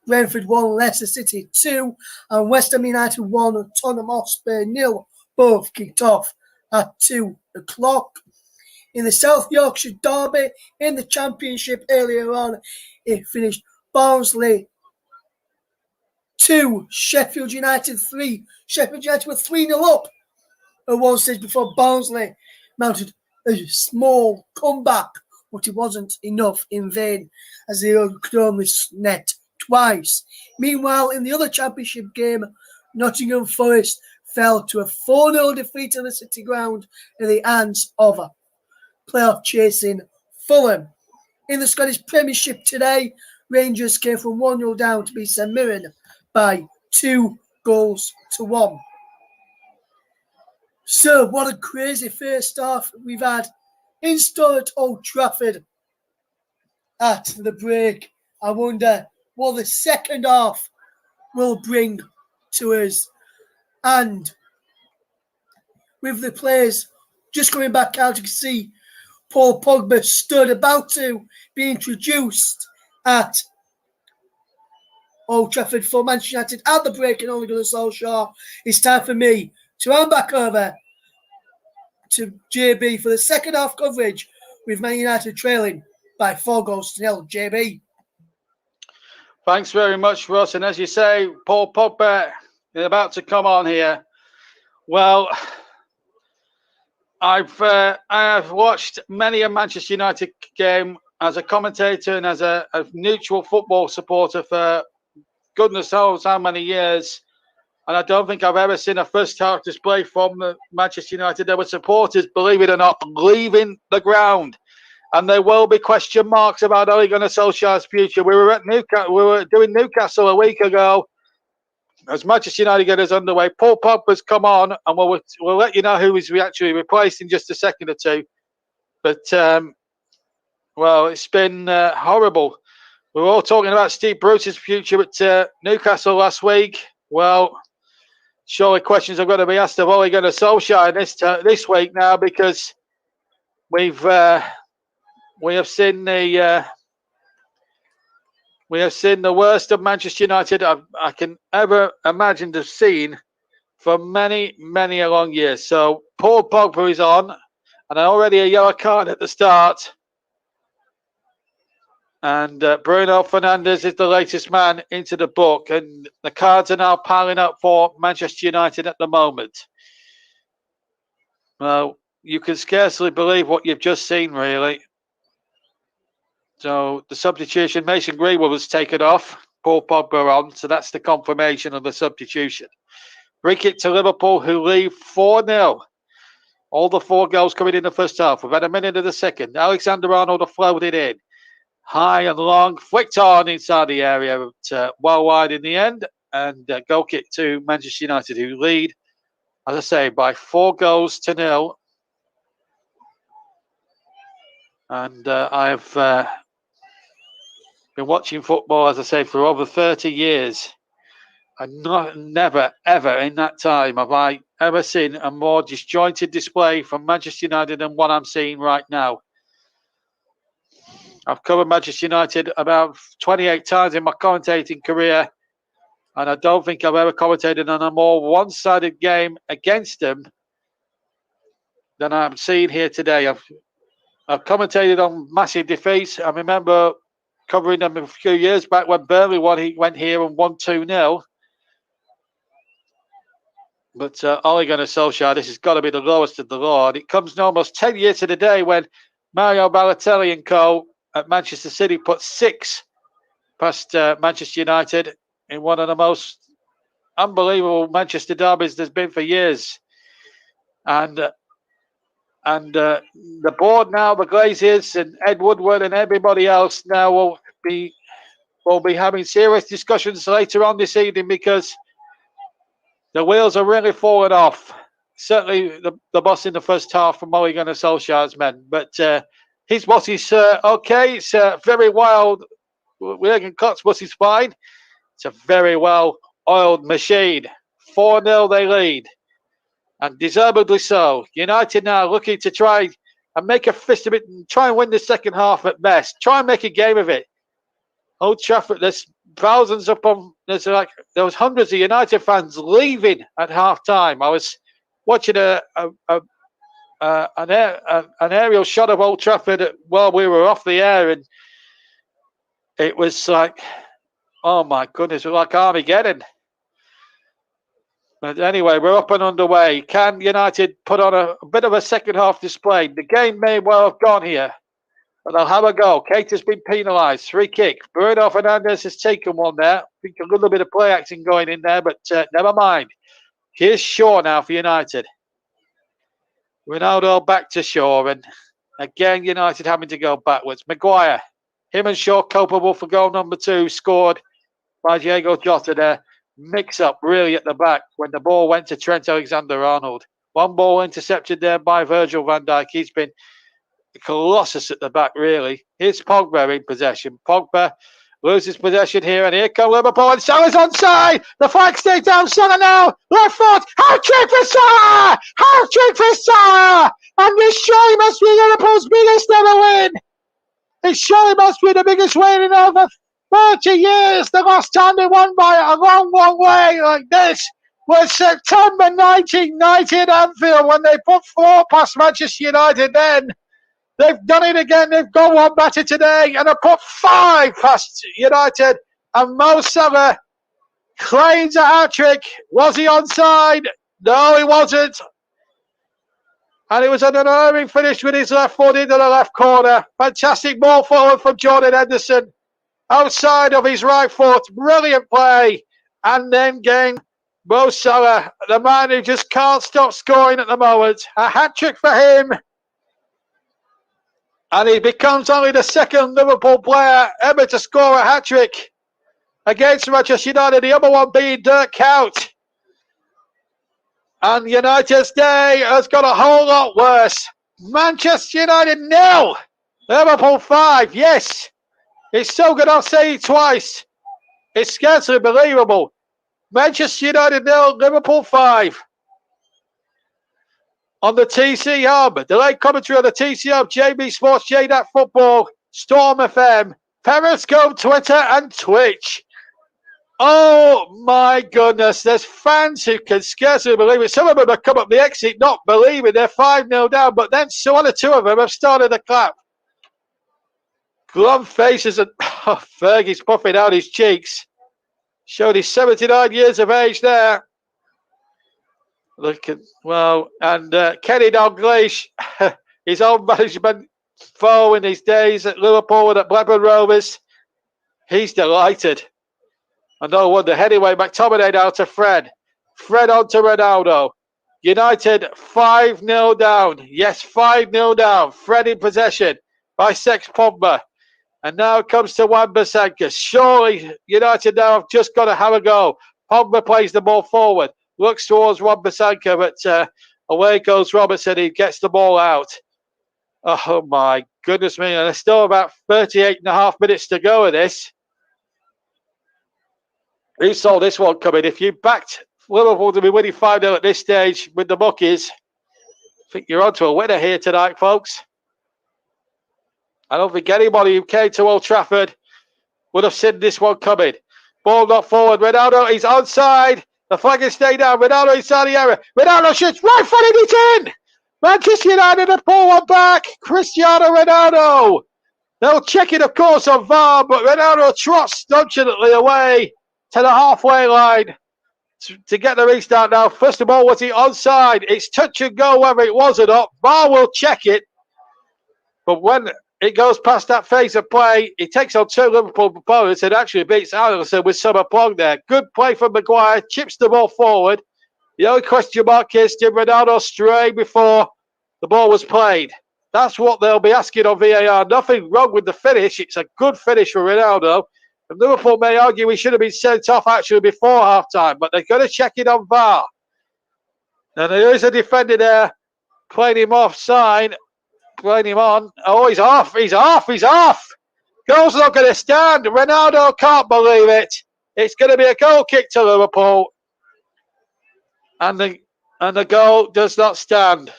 Brentford 1, Leicester City 2, and West Ham United 1, Tottenham Hotspur 0, both kicked off at 2 o'clock. In the South Yorkshire Derby in the Championship earlier on, it finished Barnsley 2, Sheffield United 3. Sheffield United were 3-0 up at one stage before Barnsley mounted a small comeback, but it wasn't enough in vain as they could only net twice. Meanwhile, in the other Championship game, Nottingham Forest fell to a 4-0 defeat on the City ground in the hands of playoff chasing Fulham. In the Scottish Premiership today, Rangers came from 1-0 down to beat St Mirren by 2-1. So, what a crazy first half we've had in store at Old Trafford at the break. I wonder what the second half will bring to us. And with the players just coming back out, you can see Paul Pogba stood about to be introduced at Old Trafford for Manchester United at the break, and Ole Gunnar Solskjaer. It's time for me to hand back over to JB for the second half coverage with Man United trailing by 4-0. JB. Thanks very much, Ross. And as you say, Paul Pogba is about to come on here. Well, I have watched many a Manchester United game as a commentator and as a neutral football supporter for goodness knows how many years. And I don't think I've ever seen a first half display from Manchester United. There were supporters, believe it or not, leaving the ground. And there will be question marks about Ole Gunnar Solskjaer's future. We were at Newcastle. We were doing Newcastle a week ago. As Manchester United get us underway, Paul Pogba's come on, and we'll let you know who he's actually replaced in just a second or two. But well, it's been horrible. We were all talking about Steve Bruce's future at Newcastle last week. Well, surely questions are going to be asked of Ole Gunnar Solskjaer this week now, because we have seen the worst of Manchester United I can ever imagine to have seen for many, many a long years. So Paul Pogba is on, and already a yellow card at the start. And Bruno Fernandes is the latest man into the book, and the cards are now piling up for Manchester United at the moment. Well, you can scarcely believe what you've just seen, really. So the substitution, Mason Greenwood was taken off, Paul Pogba on, so that's the confirmation of the substitution. Free kick to Liverpool, who lead 4-0. All the 4 goals coming in the first half. We've had a minute of the second. Alexander-Arnold floated in. High and long, flicked on inside the area, but well wide in the end. And goal kick to Manchester United, who lead, as I say, by 4-0. And I've been watching football, as I say, for over 30 years. And never, ever in that time have I ever seen a more disjointed display from Manchester United than what I'm seeing right now. I've covered Manchester United about 28 times in my commentating career, and I don't think I've ever commentated on a more one-sided game against them than I'm seeing here today. I've commentated on massive defeats. I remember covering them a few years back when Burnley went here and won 2-0. But Ole Gunnar Solskjaer, this has got to be the lowest of the low. And it comes almost 10 years to the day when Mario Balotelli and co. at Manchester City put 6 past Manchester United in one of the most unbelievable Manchester derbies there's been for years. And the board now, the Glaziers and Ed Woodward and everybody else now will be having serious discussions later on this evening, because the wheels are really falling off. Certainly the boss in the first half from Ole Gunnar Solskjaer's men. But His boss is okay. It's very wild. Jurgen Klopp's boss is fine. It's a very well-oiled machine. 4-0 they lead. And deservedly so. United now looking to try and make a fist of it and try and win the second half at best. Try and make a game of it. Old Trafford, there's thousands upon. There was hundreds of United fans leaving at half time. I was watching an aerial shot of Old Trafford while we were off the air, and it was like, oh my goodness, it was like Armageddon. But anyway, we're up and underway. Can United put on a bit of a second half display? The game may well have gone here, but they'll have a go. Kate has been penalised. Free kick. Bruno Fernandes has taken one there. I think a little bit of play acting going in there, but never mind. Here's Shaw now for United. Ronaldo back to Shaw, and again United having to go backwards. Maguire, him and Shaw capable for goal number 2, scored by Diego Jota there. Mix up really at the back when the ball went to Trent Alexander-Arnold. One ball intercepted there by Virgil van Dijk. He's been a colossus at the back, really. Here's Pogba in possession. Pogba loses possession here, and here come Liverpool, and Salah's onside. The flag stays down. Salah now, left foot. Hat-trick for Salah! Hat-trick for Salah! And this surely must be Liverpool's biggest ever win. It surely must be the biggest win in over 30 years. The last time they won by a long, long way like this was September 1990 at Anfield when they put 4 past Manchester United then. They've done it again. They've got one better today and have put 5 past United. And Mo Salah claims a hat-trick. Was he onside? No, he wasn't. And it was an unerring finish with his left foot into the left corner. Fantastic ball forward from Jordan Henderson. Outside of his right foot. Brilliant play. And then game. Mo Salah, the man who just can't stop scoring at the moment. A hat-trick for him. And he becomes only the second Liverpool player ever to score a hat-trick against Manchester United, the other one being Dirk Kuyt. And United's day has got a whole lot worse. Manchester United 0, Liverpool 5. Yes, it's so good I'll say it twice. It's scarcely believable. Manchester United 0, Liverpool 5. On the TC Hub, delayed commentary on the TC Hub, JB Sports, JDAT Football, Storm FM, Periscope, Twitter, and Twitch. Oh my goodness, there's fans who can scarcely believe it. Some of them have come up the exit not believing they're 5-0 down, but then one or two of them have started to clap. Glum faces, and Fergie's puffing out his cheeks. Showed his 79 years of age there. Look at, well, and Kenny Dalglish, his old management foe in his days at Liverpool and at Blackburn Rovers, he's delighted. And no wonder. Anyway, McTominay now to Fred. Fred on to Ronaldo. United 5-0 down. Yes, 5-0 down. Fred in possession by Sex Pogba. And now it comes to Wan-Bissaka. Surely United now have just got to have a go. Pogba plays the ball forward. Looks towards Wan-Bissaka, but away goes Robertson. He gets the ball out. Oh, my goodness me. And there's still about 38 and a half minutes to go of this. Who saw this one coming? If you backed Liverpool to be winning 5-0 at this stage with the bookies, I think you're on to a winner here tonight, folks. I don't think anybody who came to Old Trafford would have seen this one coming. Ball not forward. Ronaldo, he's onside. The flag is staying down. Ronaldo inside the area. Ronaldo shoots right footed. It's in. Manchester United have pulled one back. Cristiano Ronaldo. They'll check it, of course, on VAR, but Ronaldo trots nonchalantly away to the halfway line to get the restart now. First of all, was he onside? It's touch and go whether it was or not. VAR will check it. But when it goes past that phase of play, he takes on 2 Liverpool opponents and actually beats Alisson with some aplomb there. Good play from Maguire, chips the ball forward. The only question mark is, did Ronaldo stray before the ball was played? That's what they'll be asking on VAR. Nothing wrong with the finish. It's a good finish for Ronaldo. And Liverpool may argue he should have been sent off actually before half-time, but they're going to check it on VAR. And there is a defender there playing him offside. playing him on. Oh, he's off. He's off. He's off. Goal's not going to stand. Ronaldo can't believe it. It's going to be a goal kick to Liverpool. And the goal does not stand.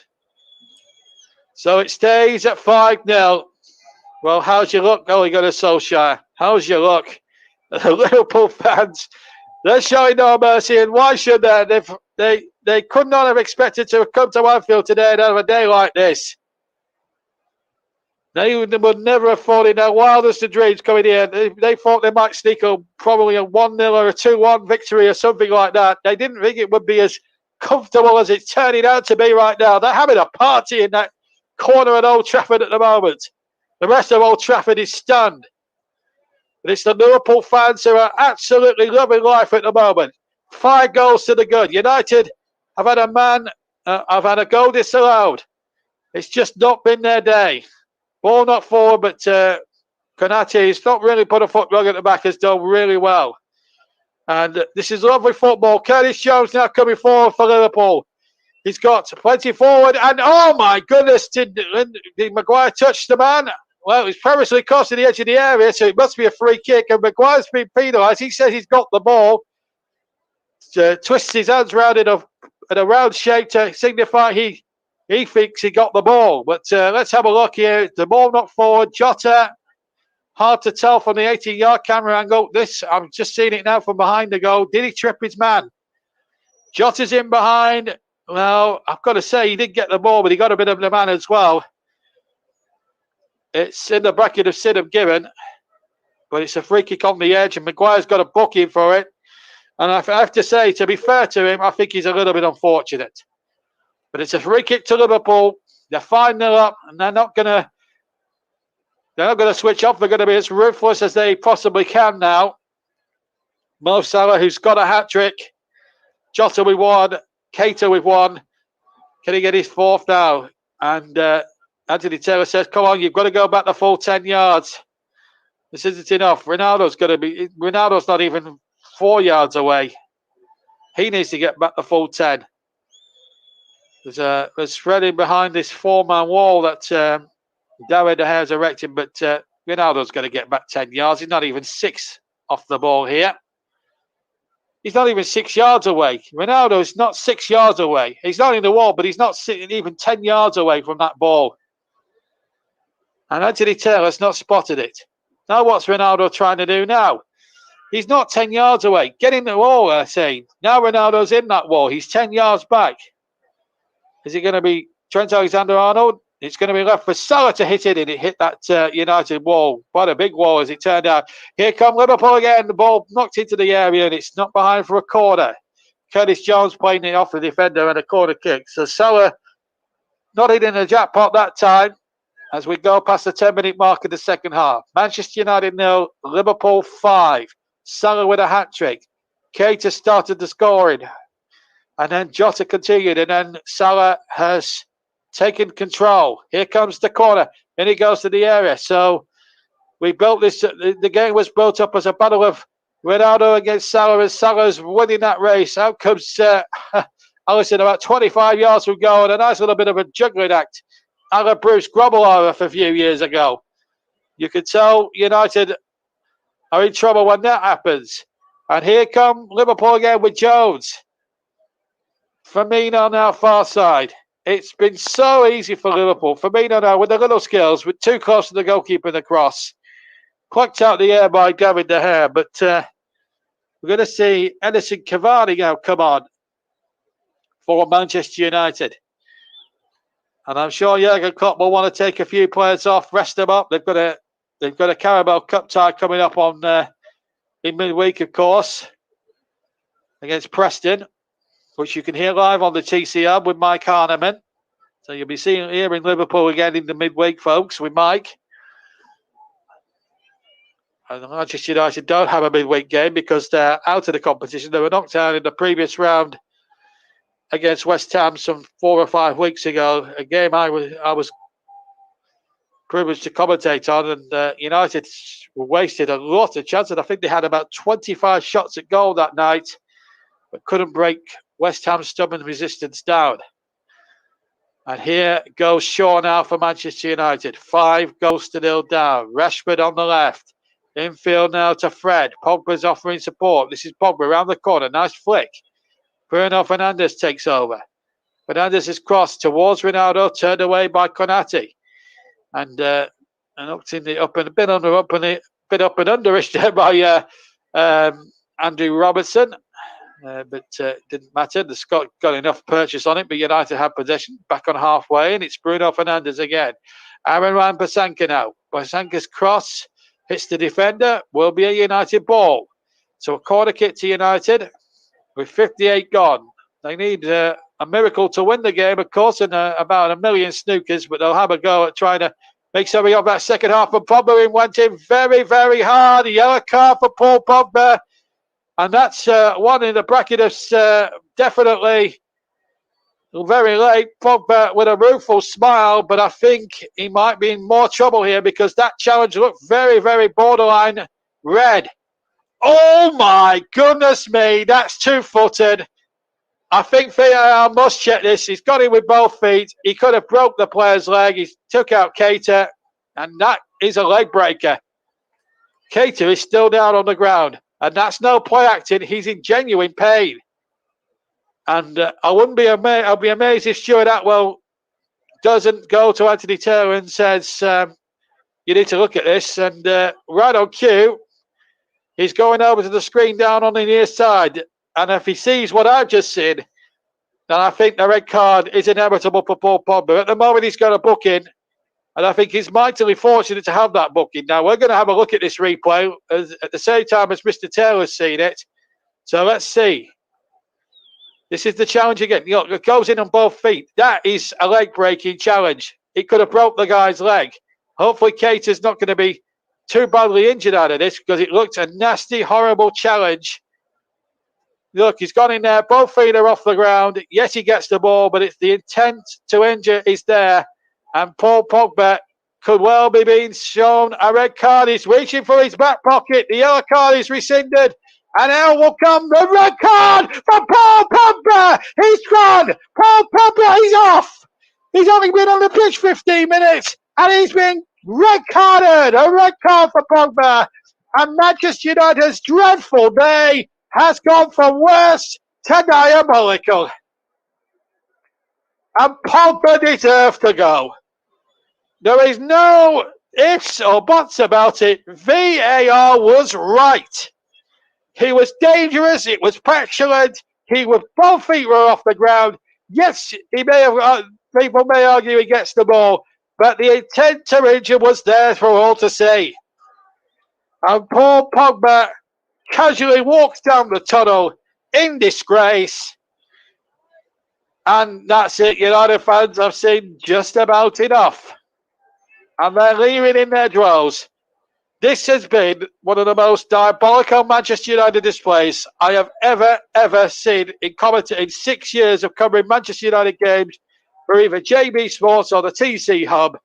So it stays at 5-0. Well, how's your luck, Ole Gunnar Solskjaer? How's your luck? The Liverpool fans, they're showing no mercy, and why should they? They could not have expected to come to Anfield today and have a day like this. They would never have thought in their wildest of dreams coming here. They thought they might sneak probably a 1-0 or a 2-1 victory or something like that. They didn't think it would be as comfortable as it's turning out to be right now. They're having a party in that corner at Old Trafford at the moment. The rest of Old Trafford is stunned. But it's the Liverpool fans who are absolutely loving life at the moment. 5 goals to the good. United have had I've had a goal disallowed. It's just not been their day. Ball not forward, but Konate has not really put a foot wrong at the back, has done really well. And this is lovely football. Curtis Jones now coming forward for Liverpool. He's got plenty forward, and oh my goodness, did Maguire touch the man? Well, it was perilously close to the edge of the area, so it must be a free kick, and Maguire's been penalised. He says he's got the ball. Twists his hands around in a round shape to signify he thinks he got the ball. But let's have a look here. The ball not forward. Jota, hard to tell from the 18-yard camera angle. I'm just seeing it now from behind the goal. Did he trip his man? Jota's in behind. Well, I've got to say, he did get the ball, but he got a bit of the man as well. It's in the bracket of Sidham given, but it's a free kick on the edge, and Maguire's got a booking for it. And I have to say, to be fair to him, I think he's a little bit unfortunate. But it's a free kick to Liverpool. They're 5-0 up, and they're not going to switch off. They're going to be as ruthless as they possibly can now. Mo Salah, who's got a hat-trick. Jota with one. Keita with one. Can he get his 4th now? And Anthony Taylor says, come on, you've got to go back the full 10 yards. This isn't enough. Ronaldo's not even 4 yards away. He needs to get back the full 10. There's spreading behind this 4-man wall that David De Gea's erected, but Ronaldo's going to get back 10 yards. He's not even 6 off the ball here. He's not even 6 yards away. Ronaldo's not 6 yards away. He's not in the wall, but he's not even 10 yards away from that ball. And Anthony Taylor's not spotted it. Now what's Ronaldo trying to do now? He's not 10 yards away. Get in the wall, they're saying. Now Ronaldo's in that wall. He's 10 yards back. Is it going to be Trent Alexander-Arnold? It's going to be left for Salah to hit it, and it hit that United wall. Quite a big wall, as it turned out. Here come Liverpool again. The ball knocked into the area, and it's not behind for a corner. Curtis Jones playing it off the defender and a corner kick. So Salah not hitting the jackpot that time as we go past the 10-minute mark of the second half. Manchester United 0, Liverpool 5. Salah with a hat-trick. Keita started the scoring. And then Jota continued, and then Salah has taken control. Here comes the corner, and he goes to the area. So we built this. The game was built up as a battle of Ronaldo against Salah, and Salah's winning that race. Out comes Alisson about 25 yards from goal, and a nice little bit of a juggling act, a la Bruce Grobbelaar a few years ago. You could tell United are in trouble when that happens. And here come Liverpool again with Jones. Firmino now far side. It's been so easy for Liverpool. Firmino now with the little skills, with too close to the goalkeeper in the cross. Plucked out the air by David De Gea. But we're going to see Edison Cavani now come on for Manchester United. And I'm sure Jurgen Klopp will want to take a few players off, rest them up. They've got a Carabao Cup tie coming up on in midweek, of course, against Preston, which you can hear live on the TC Hub with Mike Harneman. So you'll be hearing Liverpool again in the midweek, folks, with Mike. And Manchester United don't have a midweek game because they're out of the competition. They were knocked out in the previous round against West Ham some 4 or 5 weeks ago. A game I was privileged to commentate on, and United wasted a lot of chances. I think they had about 25 shots at goal that night, but couldn't break West Ham's stubborn resistance down. And here goes Shaw now for Manchester United. 5-0 down. Rashford on the left. Infield now to Fred. Pogba's offering support. This is Pogba around the corner. Nice flick. Bruno Fernandes takes over. Fernandes is crossed towards Ronaldo, turned away by Konate. And up in the up and bit up and underish there by Andrew Robertson. But didn't matter. The Scot got enough purchase on it, but United had possession back on halfway, and it's Bruno Fernandes again. Aaron Wan-Bissaka now. Bissaka's cross hits the defender, will be a United ball. So a corner kick to United with 58 gone. They need a miracle to win the game, of course, and about 1 million snookers, but they'll have a go at trying to make something of that second half. And Pogba went in very, very hard. A yellow card for Paul Pogba. And that's one in the bracket of definitely very late. Pogba with a rueful smile, but I think he might be in more trouble here because that challenge looked very, very borderline red. Oh my goodness me, that's two-footed. I think VAR must check this. He's got him with both feet. He could have broke the player's leg. He took out Keita, and that is a leg breaker. Keita is still down on the ground. And that's no play acting. He's in genuine pain. And I'll be amazed if Stuart Atwell doesn't go to Anthony Taylor and says, you need to look at this. And right on cue, he's going over to the screen down on the near side. And if he sees what I've just seen, then I think the red card is inevitable for Paul Pogba. At the moment, he's got a booking. And I think he's mightily fortunate to have that booking. Now, we're going to have a look at this replay at the same time as Mr. Taylor's seen it. So let's see. This is the challenge again. You know, it goes in on both feet. That is a leg-breaking challenge. It could have broke the guy's leg. Hopefully, Keita's not going to be too badly injured out of this because it looked a nasty, horrible challenge. Look, he's gone in there. Both feet are off the ground. Yes, he gets the ball, but it's the intent to injure is there. And Paul Pogba could well be being shown a red card. He's reaching for his back pocket. The yellow card is rescinded. And now will come the red card for Paul Pogba. He's gone. Paul Pogba, he's off. He's only been on the pitch 15 minutes. And he's been red carded. A red card for Pogba. And Manchester United's dreadful day has gone from worse to diabolical. And Pogba deserves to go. There is no ifs or buts about it. VAR was right. He was dangerous. It was petulant. Both feet were off the ground. Yes, people may argue he gets the ball, but the intent to injure was there for all to see. And Paul Pogba casually walks down the tunnel in disgrace. And that's it. United fans have seen just about enough. And they're leaving in their droves. This has been one of the most diabolical Manchester United displays I have ever seen in 6 years of covering Manchester United games for either JB Sports or the TC Hub.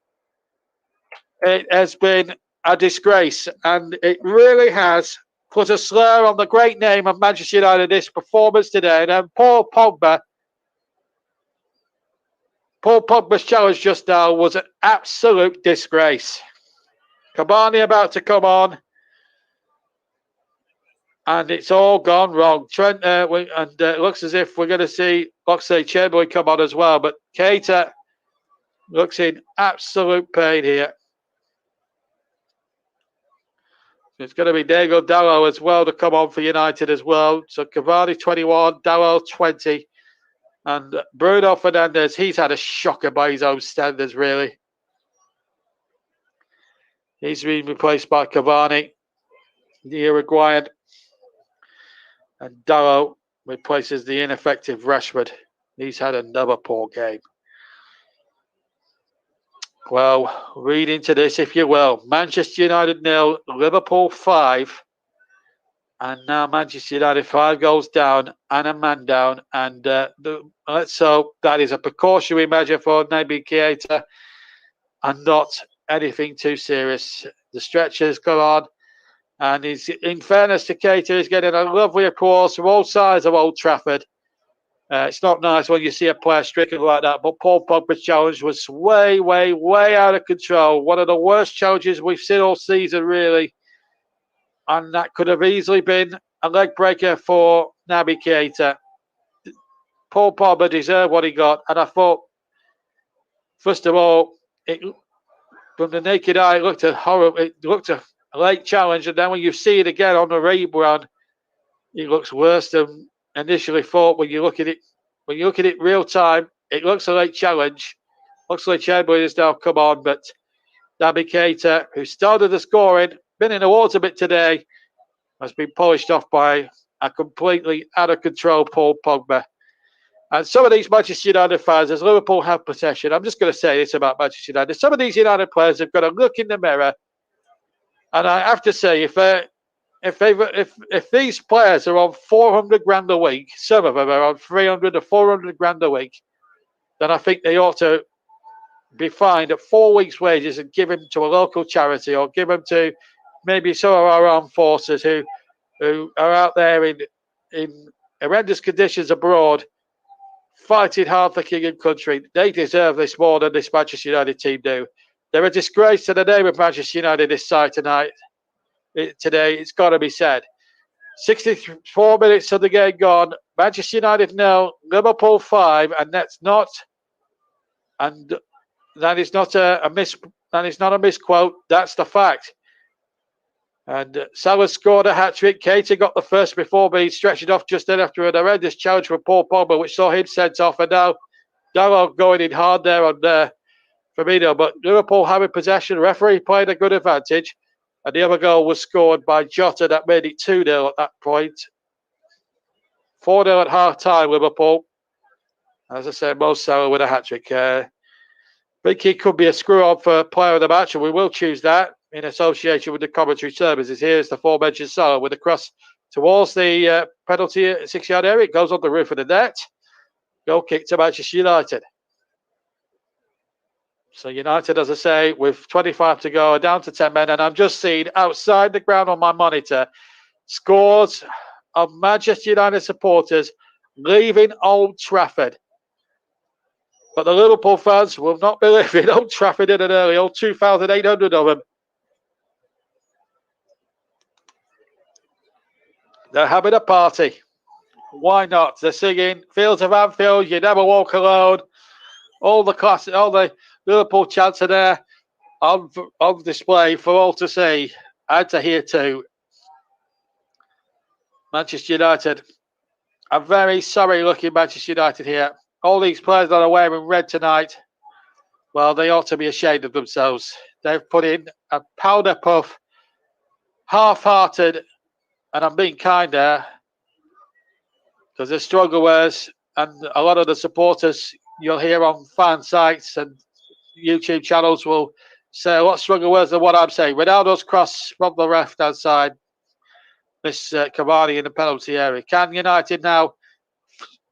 It has been a disgrace, and it really has put a slur on the great name of Manchester United, this performance today. And Paul Pogba's challenge just now was an absolute disgrace. Cavani about to come on, and it's all gone wrong. Trent, it looks as if we're going to see Oxlade-Chamberlain come on as well, but Keita looks in absolute pain here. It's going to be Diego Dalot as well to come on for United as well. So Cavani 21, Dalot 20. And Bruno Fernandes, he's had a shocker by his own standards, really. He's been replaced by Cavani, the Uruguayan. And Dalot replaces the ineffective Rashford. He's had another poor game. Well, read into this if you will. Manchester United 0, Liverpool 5. And now Manchester United 5 goals down and a man down. And let's hope that is a precautionary measure for Naby Keita and not anything too serious. The stretcher's gone on. And he's, in fairness to Keita, he's getting a lovely applause from all sides of Old Trafford. It's not nice when you see a player stricken like that, but Paul Pogba's challenge was way, way, way out of control. One of the worst challenges we've seen all season, really. And that could have easily been a leg breaker for Naby Keita. Paul Pogba deserved what he got. And I thought, first of all, from the naked eye, it looked a horrible. It looked a late challenge. And then when you see it again on the rerun, it looks worse than initially thought. When you look at it real time, it looks a late challenge. Looks like Chamberlain has now come on, but Naby Keita, who started the scoring, been in the water a bit today, has been polished off by a completely out of control Paul Pogba. And some of these Manchester United fans, as Liverpool have possession, I'm just going to say this about Manchester United. Some of these United players have got to look in the mirror, and I have to say, if these players are on 400 grand a week, some of them are on 300 to 400 grand a week, then I think they ought to be fined at 4 weeks' wages and give them to a local charity, or give them to maybe some of our armed forces who are out there in horrendous conditions abroad, fighting hard for king and country. They deserve this more than this Manchester United team do. They're a disgrace to the name of Manchester United this side today. It's got to be said. 64 minutes of the game gone. Manchester United 0, Liverpool 5, and that is not a misquote. That's the fact. And Salah scored a hat-trick. Keita got the first before being stretched off just then after an horrendous challenge from Paul Pogba, which saw him sent off. And now Dalot going in hard there on Firmino. But Liverpool having possession. Referee played a good advantage. And the other goal was scored by Jota. That made it 2-0 at that point. 4-0 at half-time, Liverpool. As I said, Mo Salah with a hat-trick. I think he could be a screw-on for player of the match, and we will choose that in association with the commentary services. Here's the aforementioned Salah with a cross towards the penalty 6-yard area. It goes on the roof of the net. Goal kick to Manchester United. So United, as I say, with 25 to go, are down to 10 men. And I'm just seeing outside the ground on my monitor scores of Manchester United supporters leaving Old Trafford. But the Liverpool fans will not be leaving Old Trafford in an early, all 2,800 of them. They're having a party. Why not? They're singing Fields of Anfield, You Never Walk Alone. All the Liverpool chants are there on display for all to see and to hear too. Manchester United. A very sorry looking Manchester United here. All these players that are wearing red tonight, well, they ought to be ashamed of themselves. They've put in a powder puff, half-hearted, and I'm being kind there, because the strugglers and a lot of the supporters you'll hear on fan sites and YouTube channels will say a lot stronger words than what I'm saying. Ronaldo's cross from the left-hand side, Miss Cavani in the penalty area. Can United now,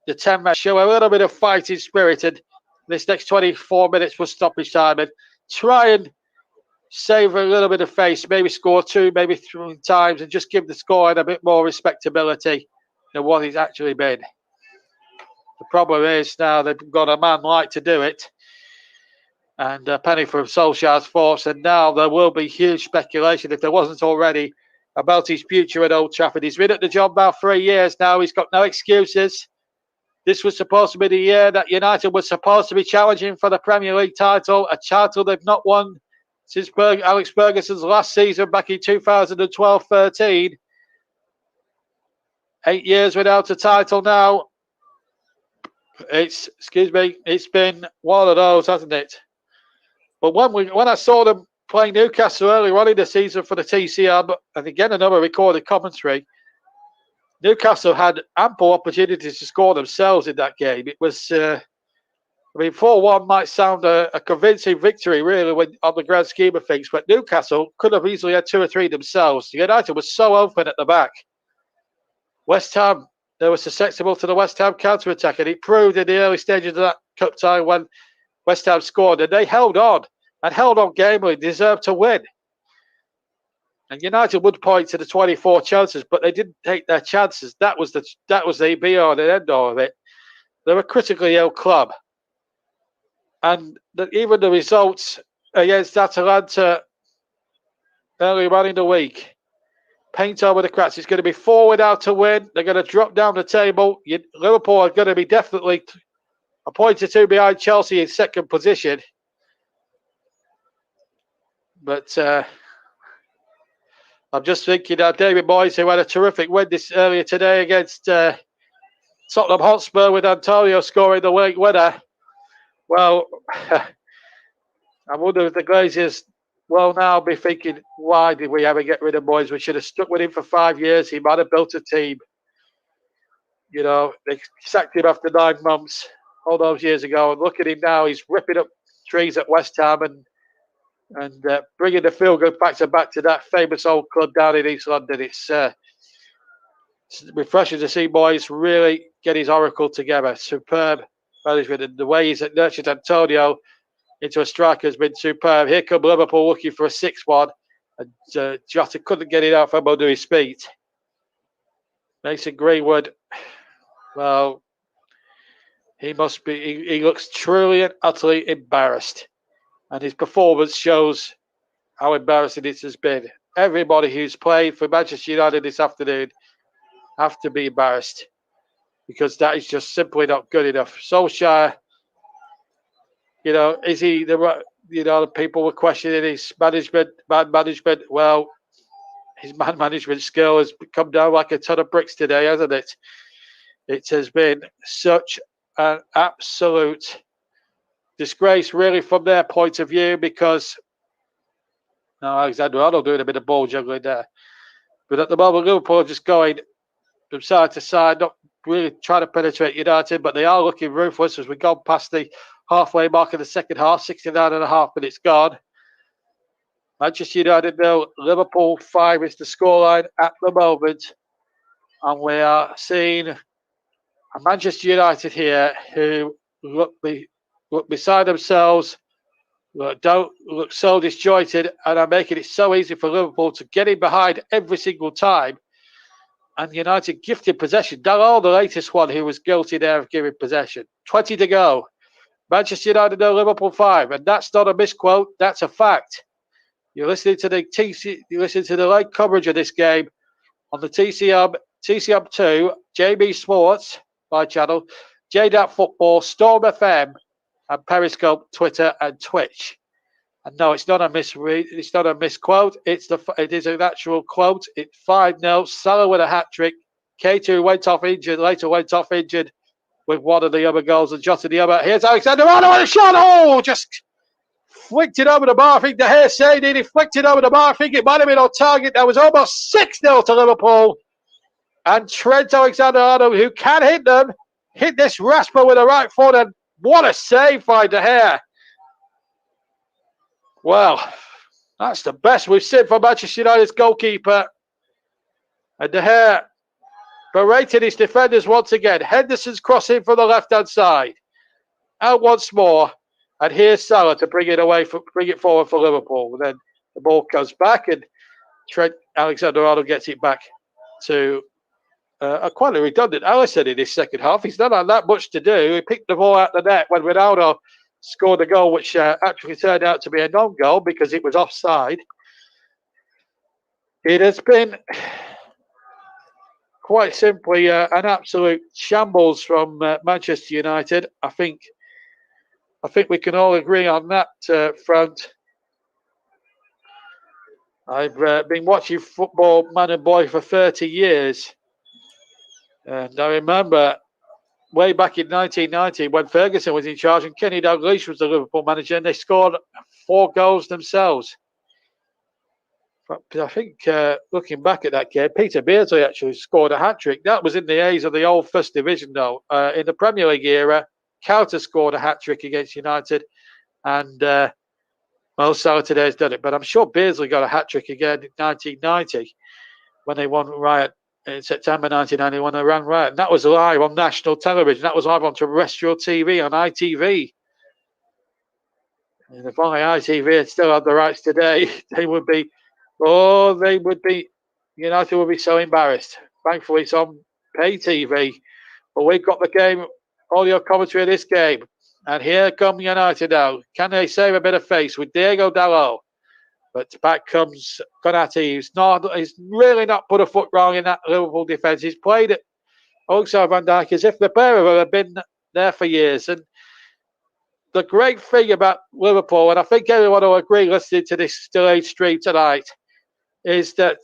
the 10 men, show a little bit of fighting spirit in this next 24 minutes for stoppage time and try and save a little bit of face, maybe score 2, maybe 3 times, and just give the scoring a bit more respectability than what it's actually been. The problem is now they've got a man like to do it, and a penny from Solskjaer's force, and now there will be huge speculation, if there wasn't already, about his future at Old Trafford. He's been at the job about 3 years now. He's got no excuses. This was supposed to be the year that United was supposed to be challenging for the Premier League title, a title they've not won since Alex Ferguson's last season back in 2012-13. 8 years without a title now. It's been one of those, hasn't it? But when I saw them playing Newcastle earlier on in the season for the TCR, and again another recorded commentary, Newcastle had ample opportunities to score themselves in that game. It was, 4-1 might sound a convincing victory, really, on the grand scheme of things, but Newcastle could have easily had 2 or 3 themselves. United was so open at the back. West Ham, they were susceptible to the West Ham counter-attack, and it proved in the early stages of that cup tie when West Ham scored, and they held on gamely, deserved to win. And United would point to the 24 chances, but they didn't take their chances. That was the be-all and end-all of it. they're a critically ill club. And even the results against Atalanta earlier on in the week paint over the cracks. It's going to be 4 without to win. They're going to drop down the table. Liverpool are going to be definitely a point or two behind Chelsea in second position. But I'm just thinking that David Moyes, who had a terrific win earlier today against Tottenham Hotspur with Antonio scoring the late winner. Well, I wonder if the Glazers will now be thinking, why did we ever get rid of Moyes? We should have stuck with him for 5 years. He might have built a team. You know, they sacked him after 9 months all those years ago. And look at him now. He's ripping up trees at West Ham and bringing the feel-good factor back to that famous old club down in East London. It's refreshing to see Moyes really get his oracle together. Superb management, and the way he's nurtured Antonio into a striker has been superb. Here come Liverpool looking for a 6-1, and Jota couldn't get it out from under his feet. Mason Greenwood, well, he looks truly and utterly embarrassed, and his performance shows how embarrassing it has been. Everybody who's played for Manchester United this afternoon have to be embarrassed, because that is just simply not good enough. Solskjaer, you know, is he the right? You know, people were questioning his man management. Well, his man management skill has come down like a ton of bricks today, hasn't it? It has been such an absolute disgrace, really, from their point of view, because now Alexander-Arnold doing a bit of ball juggling there. But at the moment, Liverpool are just going from side to side, not really trying to penetrate United, but they are looking ruthless as we go past the halfway mark of the second half. 69.5 minutes gone. Manchester United 0, Liverpool 5 is the scoreline at the moment. And we are seeing a Manchester United here who look beside themselves, don't look so disjointed, and are making it so easy for Liverpool to get in behind every single time. And United gifted possession. Dalot, the latest one, who was guilty there of giving possession. 20 to go. Manchester United 0, Liverpool 5. And that's not a misquote, that's a fact. You're listening to the live coverage of this game on the TCM2, JB Sports, my channel, JDAT Football, Storm FM, and Periscope, Twitter, and Twitch. And no, it's not a misread. It's not a misquote. It is an actual quote. It's 5-0. Salah with a hat trick. K2 went off injured. Later went off injured with one of the other goals and Jota the other. Here's Alexander-Arnold with a shot. Oh, just flicked it over the bar. I think De Gea said it. He flicked it over the bar. I think it might have been on target. That was almost 6-0 to Liverpool. And Trent Alexander-Arnold, who can hit them, hit this rasper with a right foot. And what a save by De Gea. Well, that's the best we've seen from Manchester United's goalkeeper. And De Gea berated his defenders once again. Henderson's crossing from the left-hand side. Out once more. And here's Salah to bring it forward for Liverpool. And then the ball comes back, and Trent Alexander-Arnold gets it back to quite a redundant Alisson in his second half. He's not had that much to do. He picked the ball out the net when Ronaldo scored a goal, which actually turned out to be a non-goal because it was offside. It has been quite simply an absolute shambles from Manchester United. I think we can all agree on that front. I've been watching football, man and boy, for 30 years. And I remember way back in 1990 when Ferguson was in charge and Kenny Dalglish was the Liverpool manager, and they scored 4 goals themselves. But I think looking back at that game, Peter Beardsley actually scored a hat-trick. That was in the days of the old First Division, though. In the Premier League era, Cowter scored a hat-trick against United, and Mo Salah today has done it. But I'm sure Beardsley got a hat-trick again in 1990 when they won riot. In September 1991, they ran riot. And that was live on national television. That was live on terrestrial TV, on ITV. And if only ITV had still had the rights today, United would be so embarrassed. Thankfully, it's on pay TV. But we've got the game audio commentary of this game. And here come United now. Can they save a bit of face with Diego Dalot? But back comes Konate. He's really not put a foot wrong in that Liverpool defence. He's played it alongside Van Dijk as if the pair of them have been there for years. And the great thing about Liverpool, and I think everyone will agree listening to this delayed stream tonight, is that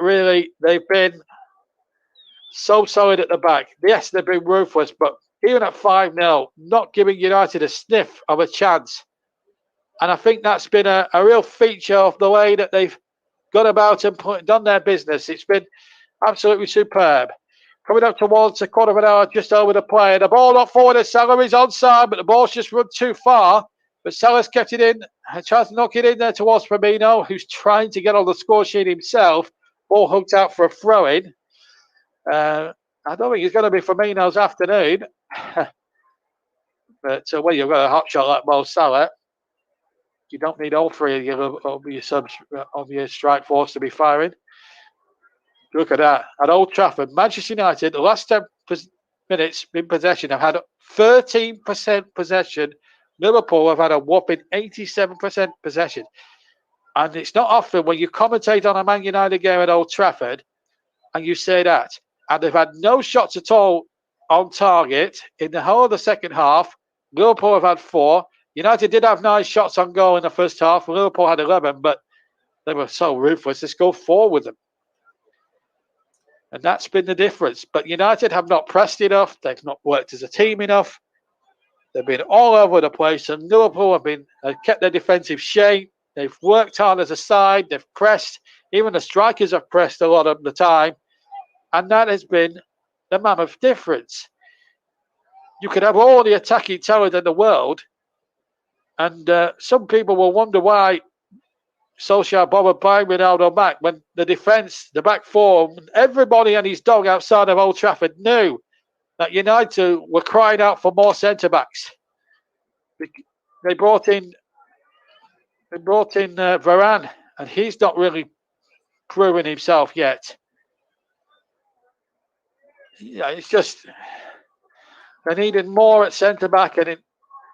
really they've been so solid at the back. Yes, they've been ruthless, but even at 5-0, not giving United a sniff of a chance. And I think that's been a real feature of the way that they've gone about and done their business. It's been absolutely superb. Coming up towards a quarter of an hour, just over the play. The ball not forward as Salah is onside, but the ball's just run too far. But Salah's kept it in, tries to knock it in there towards Firmino, who's trying to get on the score sheet himself. Ball hooked out for a throw-in. I don't think it's going to be Firmino's afternoon. But when you've got a hot shot like Mo Salah, you don't need all three of your strike force to be firing. Look at that. At Old Trafford, Manchester United, the last 10 minutes in possession have had 13% possession. Liverpool have had a whopping 87% possession. And it's not often when you commentate on a Man United game at Old Trafford and you say that. And they've had no shots at all on target in the whole of the second half. Liverpool have had 4. United did have 9 shots on goal in the first half. Liverpool had 11, but they were so ruthless. Let's go forward with them. And that's been the difference. But United have not pressed enough. They've not worked as a team enough. They've been all over the place. And Liverpool have kept their defensive shape. They've worked hard as a side. They've pressed. Even the strikers have pressed a lot of the time. And that has been the mammoth difference. You could have all the attacking talent in the world. And some people will wonder why Solskjaer bothered buying Ronaldo back when the defence, the back four, everybody and his dog outside of Old Trafford knew that United were crying out for more centre-backs. They brought in Varane, and he's not really proven himself yet. Yeah, it's just they needed more at centre-back and in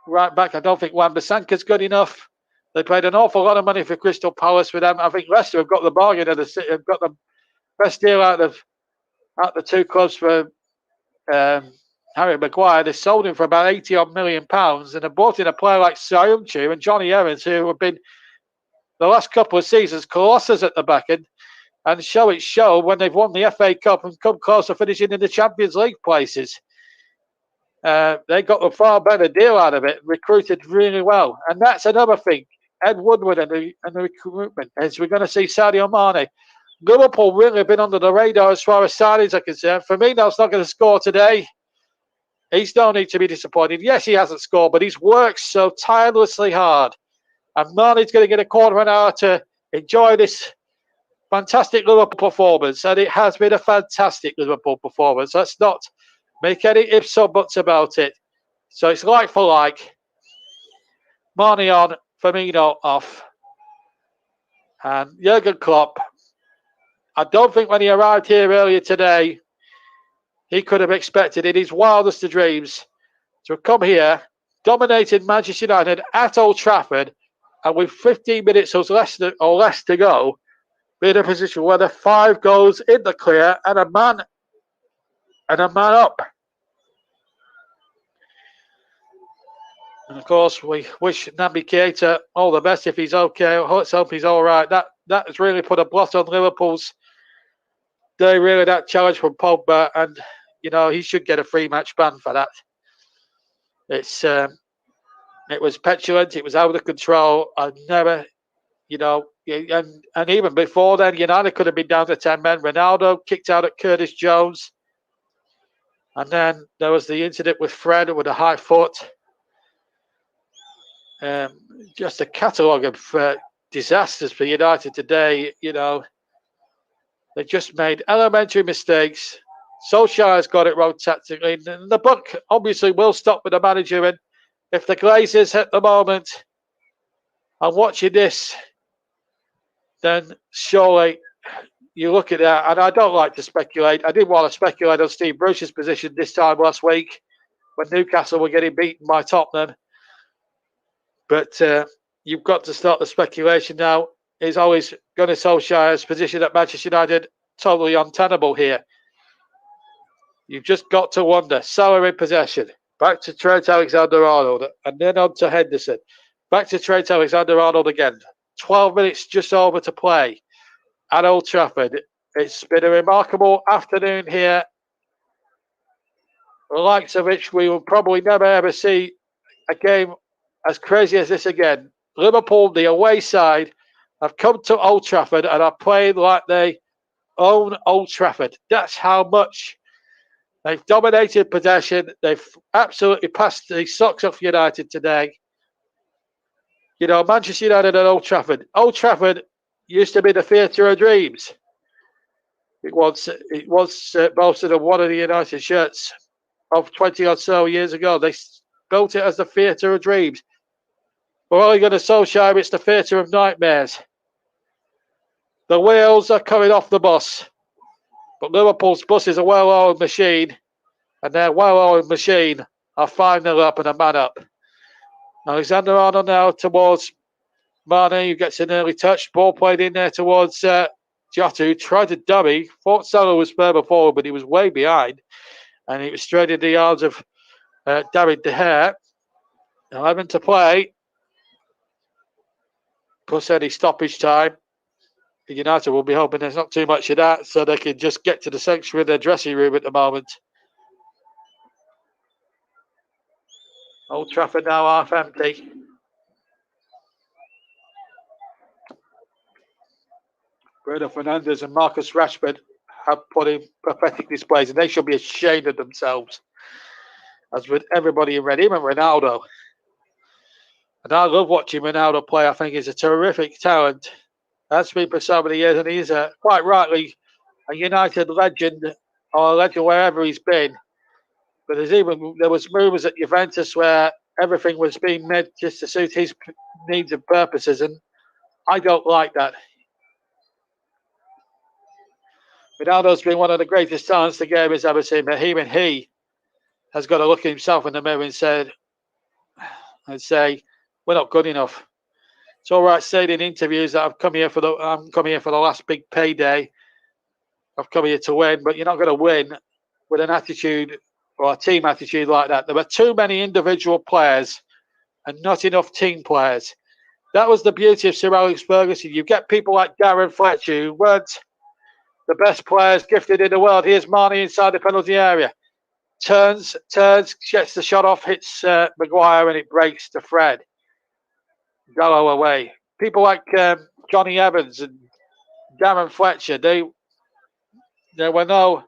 right back. I don't think Wan-Bissaka's good enough. They paid an awful lot of money for Crystal Palace with them. I think Leicester have got the bargain of have got the best deal out the two clubs for Harry Maguire. They sold him for about £80 million, and they bought in a player like Sayumchi and Johnny Evans, who have been the last couple of seasons colossus at the back end, and show when they've won the FA Cup and come close to finishing in the Champions League places. They got a far better deal out of it, recruited really well. And that's another thing. Ed Woodward and the recruitment, as we're going to see Sadio Mane. Liverpool really have been under the radar as far as signings are concerned. Firmino's not going to score today. He's no need to be disappointed. Yes, he hasn't scored, but he's worked so tirelessly hard. And Mane's going to get a quarter of an hour to enjoy this fantastic Liverpool performance. And it has been a fantastic Liverpool performance. Let's not make any ifs or buts about it. So it's like for like. Mane on, Firmino off. And Jurgen Klopp, I don't think when he arrived here earlier today, he could have expected in his wildest of dreams to have come here, dominated Manchester United at Old Trafford, and with 15 minutes or less to go, be in a position where the 5 goals in the clear and a man up. And of course, we wish Naby Keita all the best if he's okay. Let's hope he's all right. That has really put a blot on Liverpool's day, really, that challenge from Pogba. And, he should get a 3-match ban for that. It was petulant. It was out of control. I never, and even before then, United could have been down to 10 men. Ronaldo kicked out at Curtis Jones. And then there was the incident with Fred with a high foot. Just a catalogue of disasters for United today. They just made elementary mistakes. Solskjaer's got it wrong tactically. And the buck obviously will stop with the manager. And if the Glazers at the moment are watching this, then surely you look at that, and I don't like to speculate. I didn't want to speculate on Steve Bruce's position this time last week when Newcastle were getting beaten by Tottenham. But you've got to start the speculation now. Is always Gunnar Solskjaer's position at Manchester United totally untenable here? You've just got to wonder. Salah in possession. Back to Trent Alexander-Arnold. And then on to Henderson. Back to Trent Alexander-Arnold again. 12 minutes just over to play at Old Trafford. It's been a remarkable afternoon here. The likes of which we will probably never ever see a game as crazy as this again. Liverpool, the away side, have come to Old Trafford and are playing like they own Old Trafford. That's how much they've dominated possession. They've absolutely passed the socks off United today. You know, Manchester United and Old Trafford. Old Trafford used to be the theatre of dreams. It was boasted of one of the United shirts of 20 or so years ago. They built it as the theatre of dreams. For Ole Gunnar Solskjaer, it's the theatre of nightmares. The wheels are coming off the bus. But Liverpool's bus is a well-oiled machine. And their well-oiled machine are 5-0 up and a man up. Alexander-Arnold now towards Mane, who gets an early touch. Ball played in there towards Jota, who tried to dummy. Thought Salah was further forward, but he was way behind. And it was straight in the arms of David De Gea. 11 to play. Plus any stoppage time. United will be hoping there's not too much of that, so they can just get to the sanctuary in their dressing room at the moment. Old Trafford now half empty. Bruno Fernandes and Marcus Rashford have put in pathetic displays, and they should be ashamed of themselves. As with everybody in red, even Ronaldo. And I love watching Ronaldo play. I think he's a terrific talent. That's been for so many years, and he's quite rightly a United legend, or a legend wherever he's been. But there was rumours at Juventus where everything was being made just to suit his needs and purposes, and I don't like that. Ronaldo's been one of the greatest talents the game has ever seen, but even he has got to look at himself in the mirror and say, we're not good enough. It's all right saying in interviews that I'm coming here for the last big payday. I've come here to win, but you're not going to win with an attitude or a team attitude like that. There were too many individual players and not enough team players. That was the beauty of Sir Alex Ferguson. You get people like Darren Fletcher, who weren't the best players gifted in the world. Here's Mane inside the penalty area. Turns, gets the shot off, hits Maguire, and it breaks to Fred. Gallo away. People like Johnny Evans and Darren Fletcher, they were no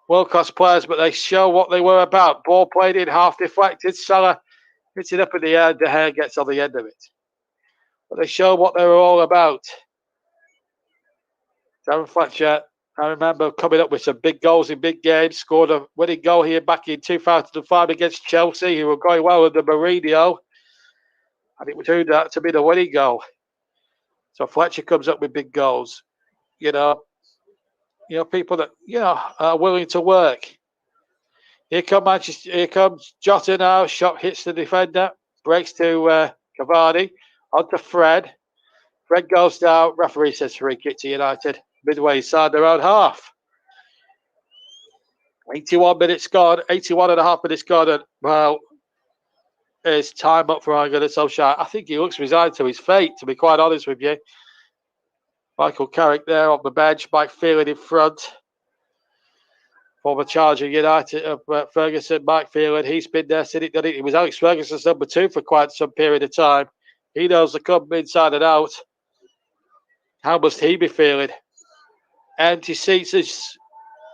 world-class players, but they show what they were about. Ball played in, half deflected. Salah hits it up in the air. De Gea gets on the end of it. But they show what they were all about. Darren Fletcher, I remember coming up with some big goals in big games. Scored a winning goal here back in 2005 against Chelsea, who were going well under Mourinho. And it turned out to be the winning goal. So Fletcher comes up with big goals. You know, people that are willing to work. Here comes Jota now. Shot hits the defender, breaks to Cavani, onto Fred. Fred goes down. Referee says free kick to United. Midway inside their own half. 81 minutes gone. 81 and a half minutes gone. And, well, it's time up for Ole Gunnar Solskjaer. I think he looks resigned to his fate, to be quite honest with you. Michael Carrick there on the bench. Mike Phelan in front. Former charge of United, Ferguson, Mike Phelan. He's been there, seen it, done it. He was Alex Ferguson's number 2 for quite some period of time. He knows the club inside and out. How must he be feeling? Empty seats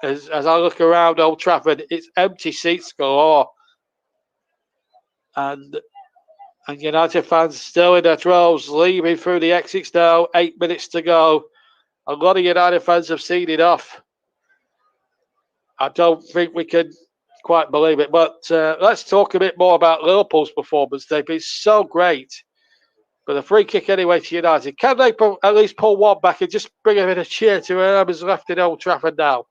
as I look around Old Trafford, it's empty seats galore. And United fans still in their droves, leaving through the exits now. 8 minutes to go. A lot of United fans have seen it off. I don't think we can quite believe it. But let's talk a bit more about Liverpool's performance. They've been so great. But the free kick anyway to United. Can they at least pull one back and just bring a bit of cheer to whoever's left in Old Trafford now?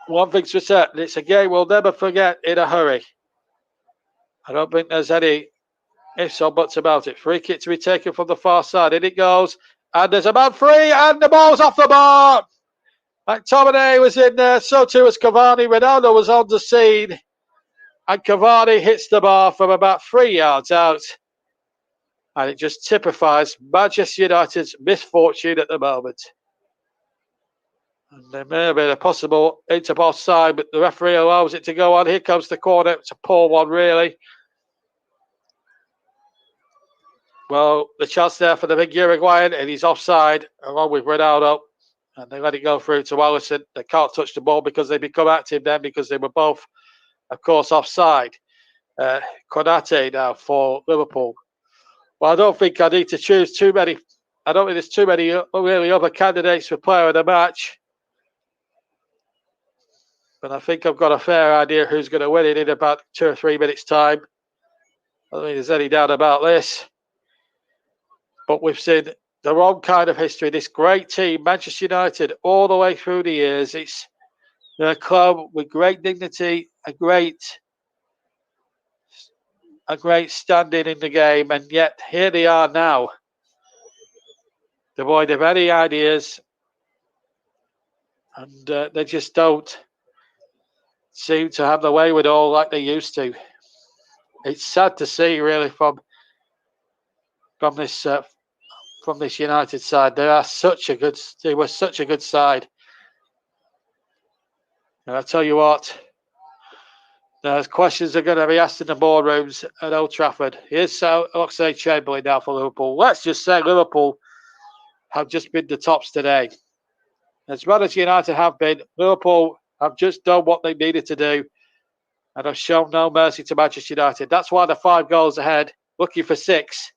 One thing's for certain, it's a game we'll never forget in a hurry. I don't think there's any ifs or buts about it. Free kick to be taken from the far side. In it goes. And there's a man free, and the ball's off the bar. McTominay was in there, so too was Cavani. Ronaldo was on the scene. And Cavani hits the bar from about 3 yards out. And it just typifies Manchester United's misfortune at the moment. And there may have been a possible interpost side, but the referee allows it to go on. Here comes the corner. It's a poor one, really. Well, the chance there for the big Uruguayan, and he's offside along with Ronaldo. And they let it go through to Alisson. They can't touch the ball because they become active then because they were both, of course, offside. Konate now for Liverpool. Well, I don't think I need to choose too many. I don't think there's too many really other candidates for player of the match. But I think I've got a fair idea who's going to win it in about 2 or 3 minutes' time. I don't think there's any doubt about this. But we've seen the wrong kind of history. This great team, Manchester United, all the way through the years. It's a club with great dignity, a great standing in the game, and yet here they are now, devoid of any ideas, and they just don't seem to have the way with all like they used to. It's sad to see, really, from this United side. They were such a good side. And I tell you what, there's questions are going to be asked in the boardrooms at Old Trafford. Here's Oxlade-Chamberlain now for Liverpool. Let's just say Liverpool have just been the tops today. As well as United have been, Liverpool have just done what they needed to do and have shown no mercy to Manchester United. That's why they're 5 goals ahead, looking for 6.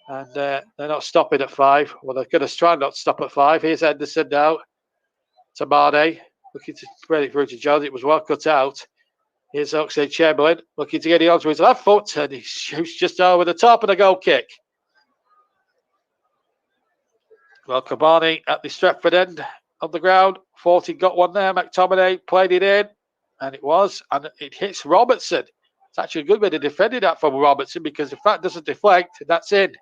And they're not stopping at 5. Well, they're going to try not to stop at 5. Here's Henderson now to Mane, looking to spread it through to Jones. It was well cut out. Here's Oxlade-Chamberlain looking to get it onto his left foot, and he shoots just over the top of the goal kick. Well, Cavani at the Stretford end of the ground. 40 got one there. McTominay played it in, and it hits Robertson. It's actually a good way to defend that from Robertson because if that doesn't deflect, that's in.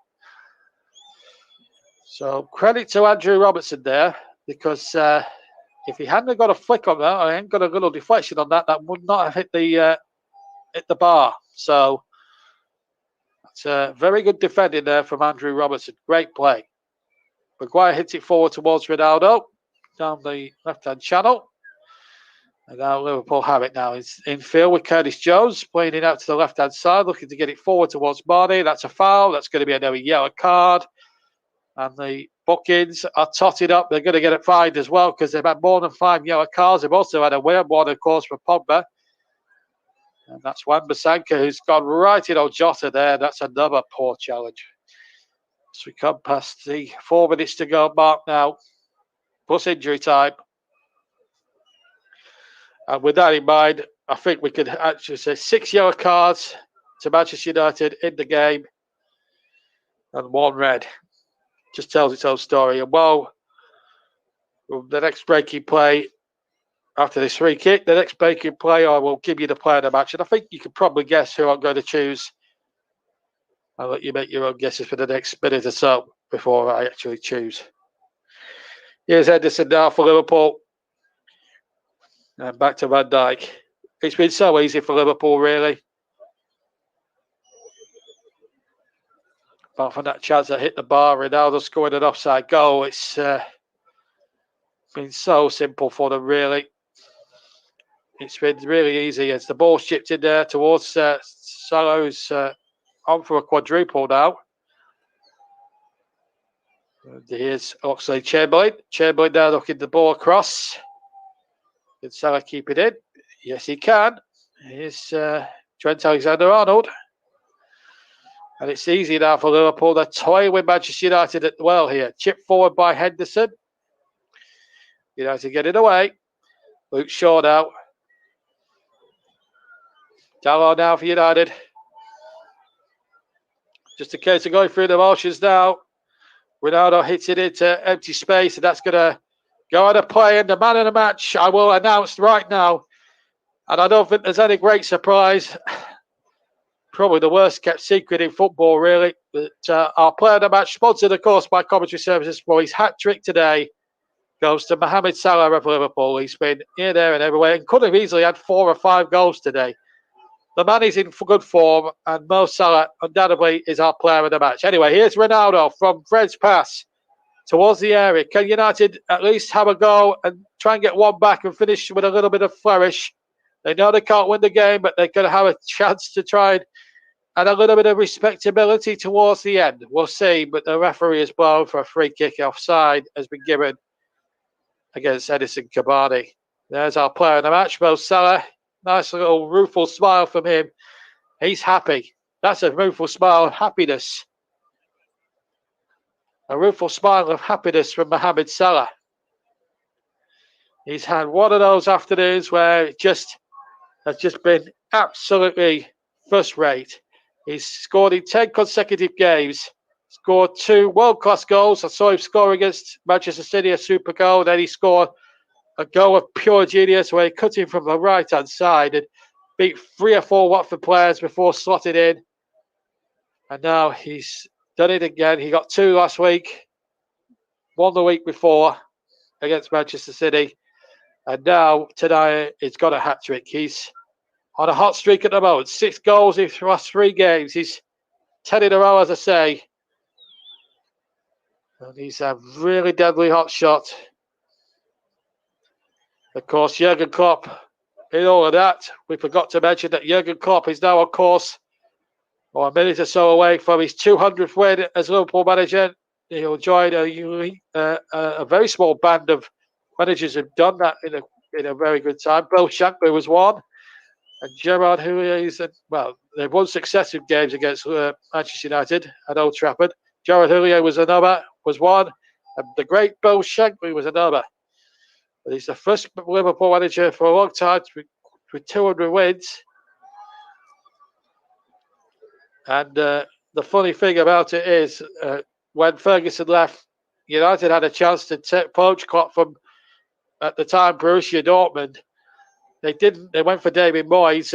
So credit to Andrew Robertson there because if he hadn't got a flick on that, or he hadn't got a little deflection on that, that would not have hit the bar. So it's a very good defending there from Andrew Robertson. Great play. Maguire hits it forward towards Ronaldo down the left-hand channel. And now Liverpool have it now. It's in field with Curtis Jones playing it out to the left-hand side, looking to get it forward towards Mane. That's a foul. That's going to be another yellow card. And the bookings are totted up. They're going to get it fined as well because they've had more than 5 yellow cards. They've also had a weird one, of course, for Pogba. And that's Wan-Bissaka who's gone right in on Jota there. That's another poor challenge. So we come past the 4 minutes to go mark now, plus injury time. And with that in mind, I think we could actually say 6 yellow cards to Manchester United in the game and 1 red. Just tells its own story. And well, the next breaking play after this free kick, the next breaking play, I will give you the player of the match. And I think you can probably guess who I'm going to choose. I'll let you make your own guesses for the next minute or so before I actually choose. Here's Henderson now for Liverpool. And back to Van Dijk. It's been so easy for Liverpool, really. Apart from that chance that hit the bar, Ronaldo scored an offside goal. It's been so simple for them, really. It's been really easy as the ball chipped in there towards Salah, who's on for a quadruple now. And here's Oxlade-Chamberlain. Chamberlain now looking the ball across. Can Salah keep it in? Yes, he can. Here's Trent Alexander-Arnold. And it's easy now for Liverpool. They're toying with Manchester United at well here. Chipped forward by Henderson. United get it away. Luke Shaw now. Dalot now for United. Just a case of going through the motions now. Ronaldo hits it into empty space, and that's going to go out of play. And the man of the match, I will announce right now. And I don't think there's any great surprise. Probably the worst kept secret in football, really. But our player of the match, sponsored, of course, by Commentary Services for his hat trick today, goes to Mohamed Salah of Liverpool. He's been here, there, and everywhere, and could have easily had 4 or 5 goals today. The man is in good form, and Mo Salah undoubtedly is our player of the match. Anyway, here's Ronaldo from Fred's pass towards the area. Can United at least have a go and try and get one back and finish with a little bit of flourish? They know they can't win the game, but they're going to have a chance to try and add a little bit of respectability towards the end. We'll see, but the referee has blown for a free kick offside, has been given against Edison Cavani. There's our player of the match, Mo Salah. Nice little rueful smile from him. He's happy. That's a rueful smile of happiness. A rueful smile of happiness from Mohamed Salah. He's had one of those afternoons where it has just been absolutely first rate. He's scored in 10 consecutive games. Scored 2 world-class goals. I saw him score against Manchester City, a super goal. Then he scored a goal of pure genius where he cut in from the right-hand side and beat 3 or 4 Watford players before slotting in. And now he's done it again. He got 2 last week, 1 the week before against Manchester City. And now, tonight, he's got a hat-trick. He's on a hot streak at the moment. 6 goals in the last 3 games. He's 10 in a row, as I say. And he's a really deadly hot shot. Of course, Jurgen Klopp, in all of that, we forgot to mention that Jurgen Klopp is now, of course, a minute or so away from his 200th win as Liverpool manager. He'll join a very small band of managers who've done that in a very good time. Bill Shankly was one, and Gerard Houllier they've won successive games against Manchester United at Old Trafford. Gerard Houllier was one, and the great Bill Shankly was another. But he's the first Liverpool manager for a long time with 200 wins. And the funny thing about it is, when Ferguson left, United had a chance to poach Klopp from, at the time, Borussia Dortmund. They didn't. They went for David Moyes,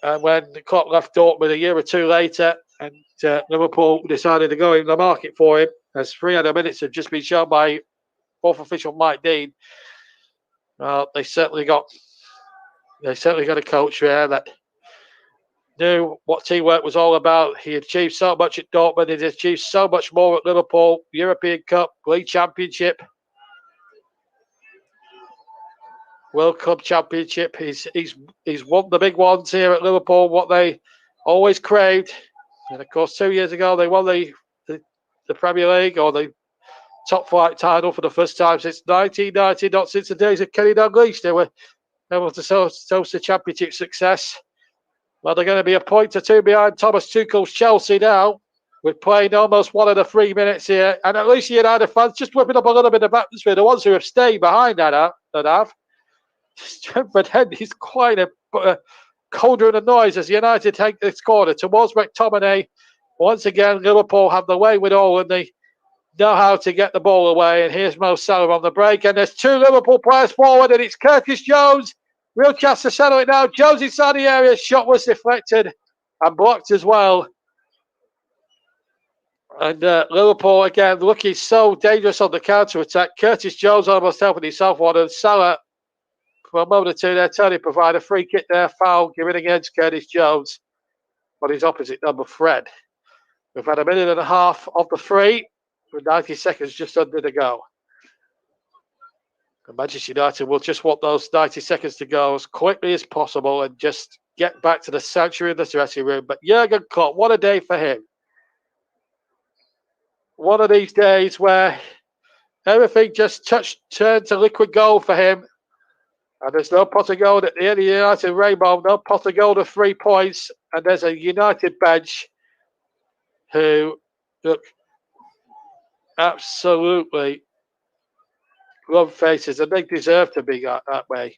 and when Klopp left Dortmund a year or 2 later, and Liverpool decided to go in the market for him, as 300 minutes have just been shown by fourth official Mike Dean. They certainly got a coach there that knew what teamwork was all about. He achieved so much at Dortmund. He achieved so much more at Liverpool. European Cup, League Championship, World Cup Championship. He's won the big ones here at Liverpool, what they always craved. And of course, 2 years ago they won the Premier League, or the top flight title, for the first time since 1990, not since the days of Kenny Dalglish. They were able to toast the championship success. Well, they're going to be a point or 2 behind Thomas Tuchel's Chelsea now. We're playing almost 1 of the 3 minutes here, and at least the United fans just whipping up a little bit of atmosphere. The ones who have stayed behind that have. But then he's quite a cauldron of noise as United take this corner towards McTominay. Once again, Liverpool have the way with all, and they know how to get the ball away. And here's Mo Salah on the break, and there's 2 Liverpool players forward, and it's Curtis Jones. Real chance to settle it now. Jones inside the area. Shot was deflected and blocked as well. And Liverpool again looking so dangerous on the counter attack. Curtis Jones almost helping himself one, and Salah, for a moment or 2 there, Tony provide a free kick there, foul given against Curtis Jones on his opposite number, Fred. We've had a minute and a half of the 3 with 90 seconds just under to go. And Manchester United will just want those 90 seconds to go as quickly as possible and just get back to the sanctuary of the dressing room. But Jurgen Klopp, what a day for him. One of these days where everything just turned to liquid gold for him. And there's no pot of gold at the end of the United rainbow, no pot of gold of 3 points. And there's a United bench who look absolutely love faces, and they deserve to be that way.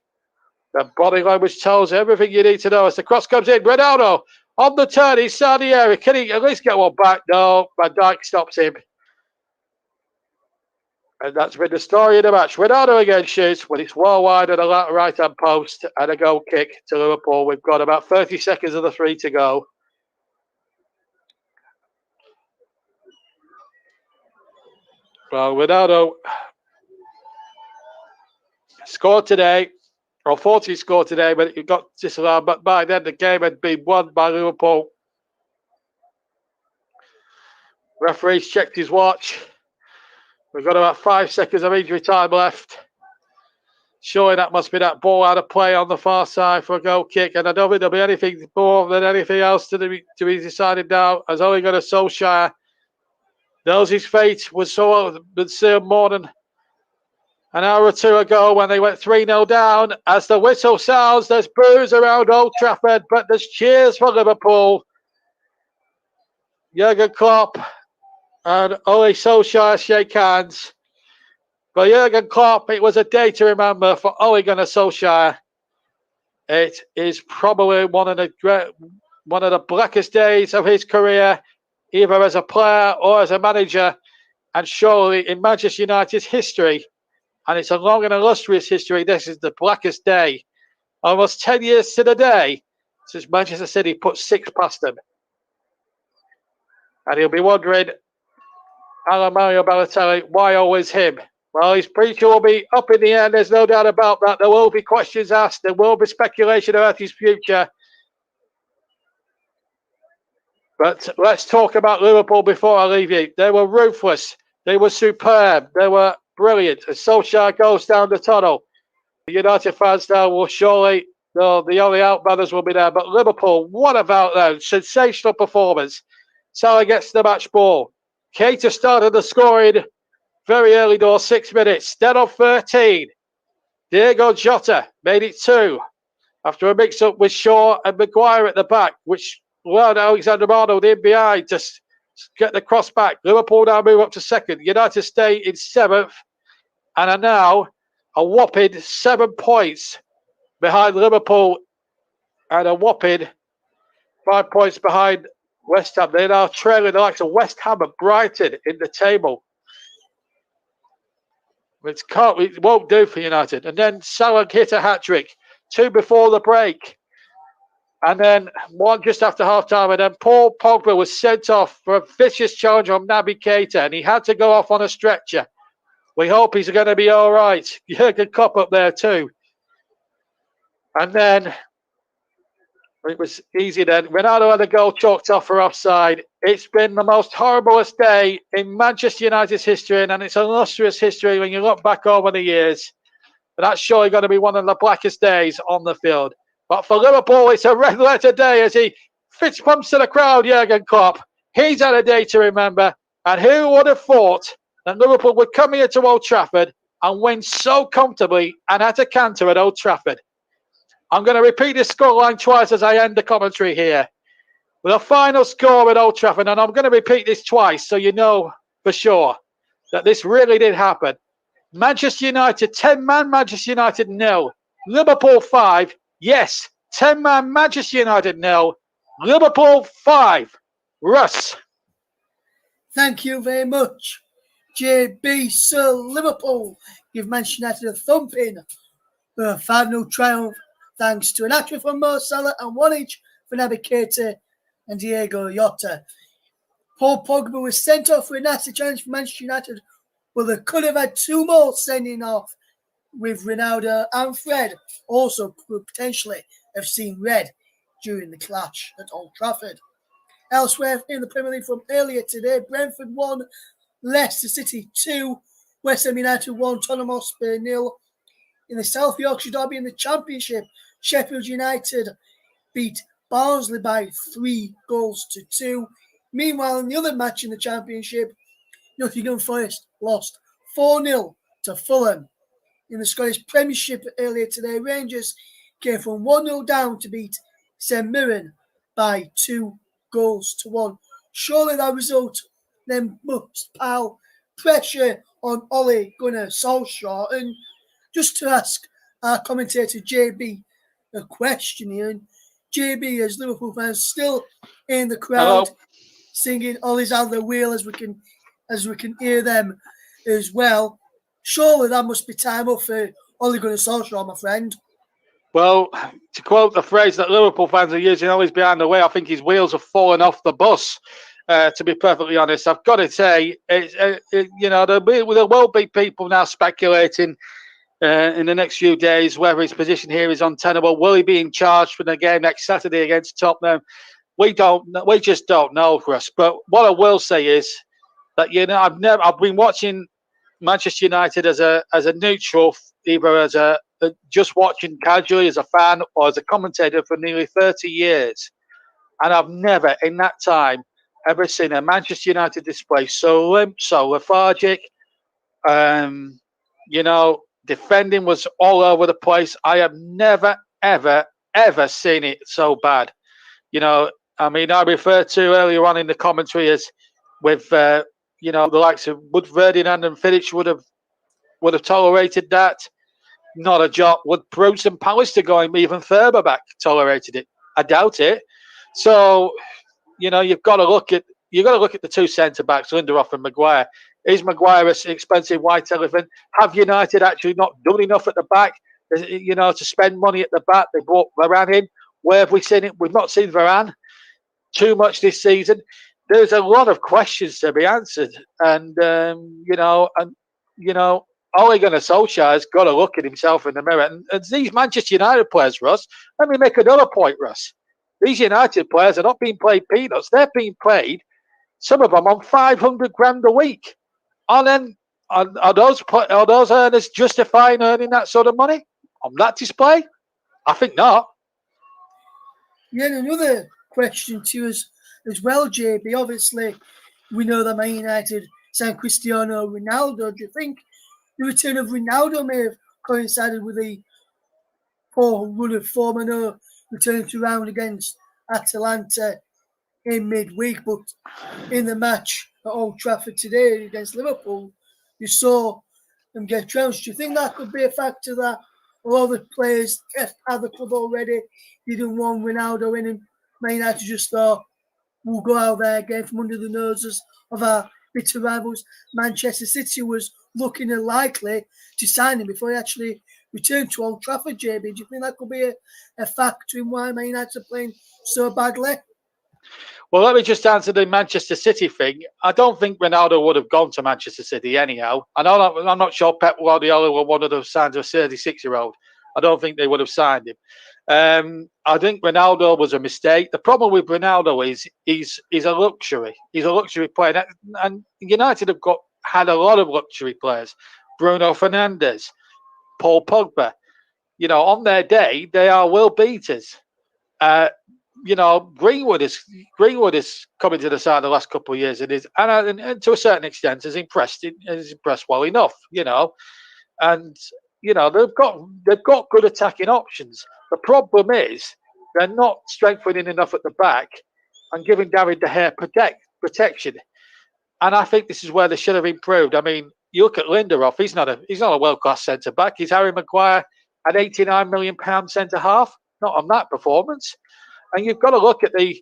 The body language tells everything you need to know as the cross comes in. Ronaldo On the turn, he's inside the area. Can he at least get one back? No, Van Dijk stops him. And that's been the story of the match. Ronaldo again shoots, but it's well wide at the right-hand post and a goal kick to Liverpool. We've got about 30 seconds of the 3 to go. Well, Ronaldo scored today, or 40 scored today, but it got disallowed. But by then, the game had been won by Liverpool. Referee's checked his watch. We've got about 5 seconds of injury time left. Surely that must be that ball out of play on the far side for a goal kick. And I don't think there'll be anything more than anything else to be decided now. As Ole Gunnar Solskjaer knows his fate was sealed more than an hour or two ago when they went 3-0 down. As the whistle sounds, there's boos around Old Trafford, but there's cheers for Liverpool. Jurgen Klopp and Ole Solskjaer shake hands. For Jurgen Klopp, it was a day to remember. For Ole Gunnar Solskjaer, it is probably one of the blackest days of his career, either as a player or as a manager, and surely in Manchester United's history, and it's a long and illustrious history, this is the blackest day. Almost 10 years to the day since Manchester City put 6 past them. And he'll be wondering, Alan Mario Balotelli, why always him? Well, his future will be up in the air, there's no doubt about that. There will be questions asked, there will be speculation about his future. But let's talk about Liverpool before I leave you. They were ruthless, they were superb, they were brilliant. As Solskjaer goes down the tunnel, the United fans now will surely, no, the only outrunners will be there. But Liverpool, what about them? Sensational performance. Salah gets the match ball. Keita started the scoring very early doors, 6 minutes. Then on 13, Diego Jota made it 2 after a mix-up with Shaw and Maguire at the back, which allowed Alexander-Arnold in behind to get the cross back. Liverpool now move up to 2nd. United stay in 7th and are now a whopping 7 points behind Liverpool and a whopping 5 points behind West Ham. They're now trailing the likes of West Ham and Brighton in the table. It won't do for United. And then Salah hit a hat-trick, 2 before the break. And then 1 just after half-time. And then Paul Pogba was sent off for a vicious challenge on Naby Keita. And he had to go off on a stretcher. We hope he's going to be all right. Jurgen Klopp up there too. And then it was easy then. Ronaldo had a goal chalked off for offside. It's been the most horriblest day in Manchester United's history, and it's an illustrious history when you look back over the years. But that's surely going to be one of the blackest days on the field. But for Liverpool, it's a red letter day as he fist pumps to the crowd, Jurgen Klopp. He's had a day to remember. And who would have thought that Liverpool would come here to Old Trafford and win so comfortably and at a canter at Old Trafford? I'm going to repeat this scoreline twice as I end the commentary here. With a final score at Old Trafford, and I'm going to repeat this twice so you know for sure that this really did happen. Manchester United, 10-man Manchester United 0. Liverpool 5. Yes, 10-man Manchester United 0. Liverpool 5. Russ. Thank you very much, JB. Sir Liverpool give Manchester United a thumping with a 5-0 triumph thanks to an hat-trick from Mo Salah and 1 each for Naby Keita and Diego Jota. Paul Pogba was sent off for a nasty challenge for Manchester United, but they could have had 2 more sending off, with Ronaldo and Fred also could potentially have seen red during the clash at Old Trafford. Elsewhere in the Premier League from earlier today, Brentford 1, Leicester City 2, West Ham United 1, Tottenham Hotspur 0. In the South Yorkshire Derby in the Championship, Sheffield United beat Barnsley by 3-2. Meanwhile, in the other match in the Championship, Nottingham Forest lost 4-0 to Fulham. In the Scottish Premiership earlier today, Rangers came from 1-0 down to beat St Mirren by 2-1. Surely that result then must pile pressure on Ole Gunnar Solskjaer. And just to ask our commentator JB a question here, JB, as Liverpool fans still in the crowd, Hello. singing "Ollie's on the wheel" as we can hear them as well. Surely that must be time up for Ole Gunnar Solskjaer, my friend. Well, to quote the phrase that Liverpool fans are using, always behind the wheel, I think his wheels have fallen off the bus. To be perfectly honest, I've got to say, there will be people now speculating in the next few days whether his position here is untenable. Will he be in charge for the game next Saturday against Tottenham? We just don't know, Russ. But what I will say is that I've been watching Manchester United as a neutral, either as a just watching casually as a fan or as a commentator for nearly 30 years, and I've never in that time ever seen a Manchester United display so limp, so lethargic. Defending was all over the place. I have never, ever, ever seen it so bad. I referred to earlier on in the commentary as with the likes of Wood, Ferdinand and Vidic would have tolerated that. Not a jot. Would Bruce and Pallister going even further back tolerated it? I doubt it. So, you've got to look at the two centre backs, Lindelof and Maguire. Is Maguire an expensive white elephant? Have United actually not done enough at the back? To spend money at the back? They brought Varane in. Where have we seen it? We've not seen Varane too much this season. There's a lot of questions to be answered, and Ole Gunnar Solskjaer has got to look at himself in the mirror. And these Manchester United players, Russ, let me make another point, Russ. These United players are not being paid peanuts. They're being paid, some of them, on 500 grand a week. And then are those earners justifying earning that sort of money on that display? I think not. Yeah, and another question to us as well, JB. Obviously, we know that Man United signed Cristiano Ronaldo. Do you think the return of Ronaldo may have coincided with the poor run of form? I know returning to round against Atalanta in midweek, but in the match at Old Trafford today against Liverpool, you saw them get trounced. Do you think that could be a factor that a lot of the players at the club already didn't want Ronaldo in, and Man United just thought, we'll go out there again from under the noses of our bitter rivals? Manchester City was looking unlikely to sign him before he actually returned to Old Trafford, JB. Do you think that could be a factor in why Man United are playing so badly? Well, let me just answer the Manchester City thing. I don't think Ronaldo would have gone to Manchester City anyhow. I'm not sure Pep Guardiola would want to have signed a 36-year-old. I don't think they would have signed him. I think Ronaldo was a mistake. The problem with Ronaldo is he's a luxury. He's a luxury player, and United have had a lot of luxury players. Bruno Fernandes, Paul Pogba. On their day, they are world beaters. Greenwood is coming to the side the last couple of years, and to a certain extent has impressed well enough. And they've got good attacking options. The problem is they're not strengthening enough at the back and giving David De Gea protection. And I think this is where they should have improved. I mean, you look at Lindelof; he's not a world-class centre back. He's Harry Maguire at £89 million centre half. Not on that performance. And you've got to look at the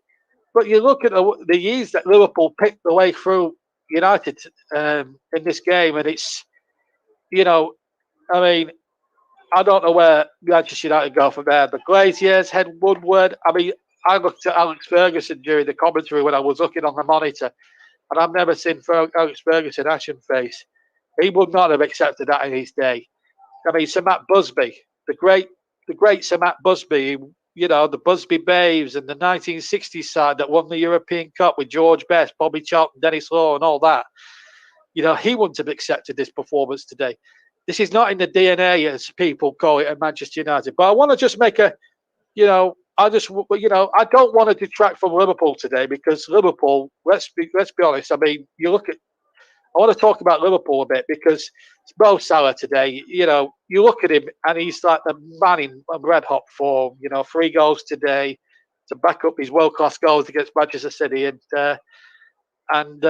years that Liverpool picked the way through United in this game, and it's, I don't know where Manchester United go from there. The Glaziers, Head Woodward. I mean, I looked at Alex Ferguson during the commentary when I was looking on the monitor, and I've never seen Alex Ferguson ashen face. He would not have accepted that in his day. I mean, Sir Matt Busby, the great Sir Matt Busby. The Busby Babes and the 1960s side that won the European Cup with George Best, Bobby Charlton, Dennis Law, and all that. He wouldn't have accepted this performance today. This is not in the DNA, as people call it, at Manchester United. But I want to just make I don't want to detract from Liverpool today, because Liverpool, let's be honest. I mean, I want to talk about Liverpool a bit, because Mo Salah today, you look at him and he's like the man in red hot form. 3 goals today to back up his world-class goals against Manchester City and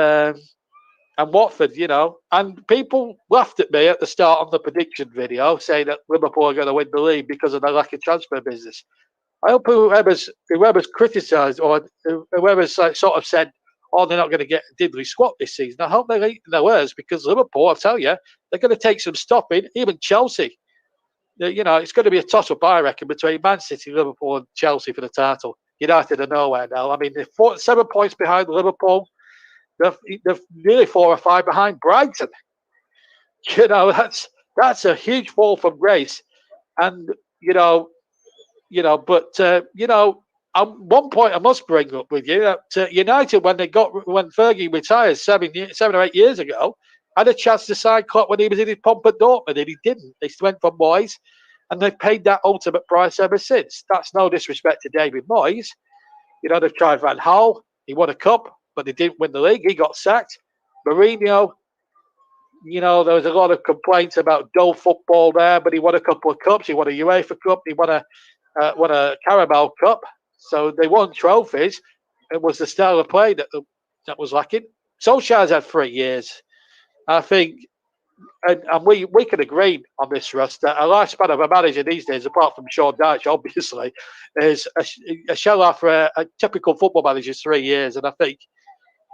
Watford. And people laughed at me at the start on the prediction video, saying that Liverpool are going to win the league because of their lack of transfer business. I hope whoever's criticised or whoever's sort of said, "Oh, they're not going to get a diddly squat this season." I hope they're eating their words, because Liverpool, I'll tell you, they're going to take some stopping. Even Chelsea, it's going to be a toss-up, I reckon, between Man City, Liverpool, and Chelsea for the title. United are nowhere now. I mean, they're 7 points behind Liverpool. They're nearly 4 or 5 behind Brighton. That's a huge fall from grace. And at one point I must bring up with you that United, when Fergie retired 7 or 8 years ago, had a chance to sign Klopp when he was in his pomp at Dortmund, and he didn't. They went for Moyes, and they've paid that ultimate price ever since. That's no disrespect to David Moyes. They've tried Van Gaal. He won a cup, but they didn't win the league. He got sacked. Mourinho, there was a lot of complaints about dull football there, but he won a couple of cups. He won a UEFA Cup. He won a Carabao Cup. So they won trophies. It was the style of play that was lacking. Solskjaer's had 3 years. I think, and we can agree on this, Russ, that a lifespan of a manager these days, apart from Sean Dyche, obviously, is a shell off for a typical football manager's 3 years. And I think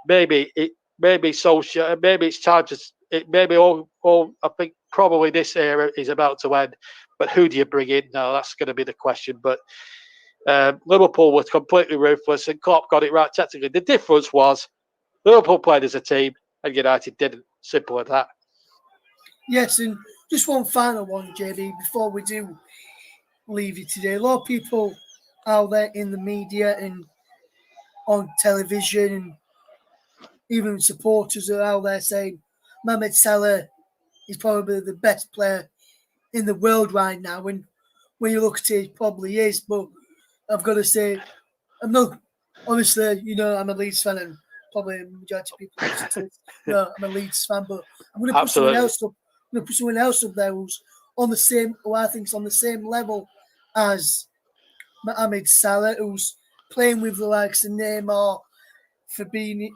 maybe Solskjaer, maybe it's time to. I think probably this era is about to end. But who do you bring in? No, that's going to be the question. But Liverpool was completely ruthless, and Klopp got it right tactically. The difference was Liverpool played as a team, and United didn't. Simple as that. Yes, and just one final one, JD, before we do leave you today. A lot of people out there in the media and on television, and even supporters are out there saying Mohamed Salah is probably the best player in the world right now. And when you look at it, he probably is. But I've got to say, I'm not, obviously, I'm a Leeds fan, and probably the majority of people listen to this. I'm a Leeds fan, but I'm going to put someone else up. I'm going to put someone else up there who I think is on the same level as Mohamed Salah, who's playing with the likes of Neymar, Fabinho,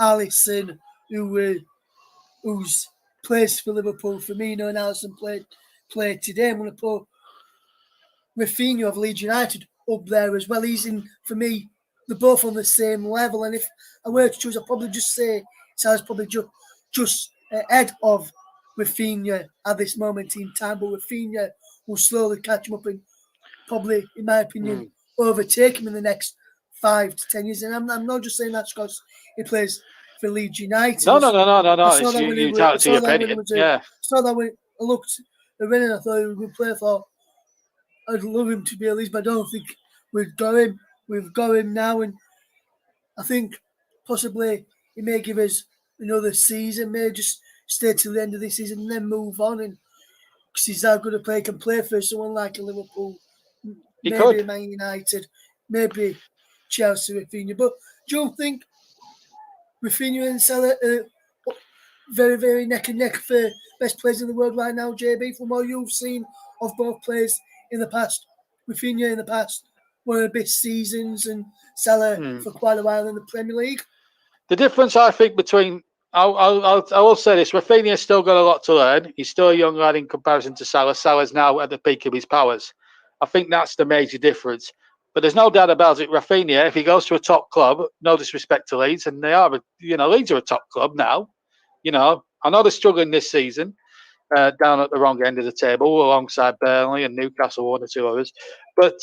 Alisson, who's plays for Liverpool. Firmino and Alisson played today. I'm going to put Rafinha of Leeds United up there as well. For me, they're both on the same level. And if I were to choose, I'd probably just say Salah's probably just ahead of Rafinha at this moment in time. But Rafinha will slowly catch him up and probably, in my opinion, overtake him in the next 5 to 10 years. And I'm not just saying that because he plays for Leeds United. No. You can't see opinion. Yeah. I saw that when I looked at Renan, I thought he was a good player. I thought I'd love him to be at Leeds, but I don't think we've got him. We've got him now, and I think possibly he may give us another season, may just stay till the end of this season and then move on. And because he's that good a player, can play for someone like a Liverpool, maybe Man United, maybe Chelsea, Rafinha. But do you think Rafinha and Salah are very, very neck and neck for best players in the world right now, JB, from what you've seen of both players in the past? Rafinha in the past, one of the best seasons, and Salah for quite a while in the Premier League. The difference, I think, between I will say this: Rafinha's still got a lot to learn. He's still a young lad in comparison to Salah. Salah's now at the peak of his powers. I think that's the major difference. But there's no doubt about it. Rafinha, if he goes to a top club, no disrespect to Leeds, and they are, Leeds are a top club now. I know they're struggling this season, down at the wrong end of the table, alongside Burnley and Newcastle, one or two others. But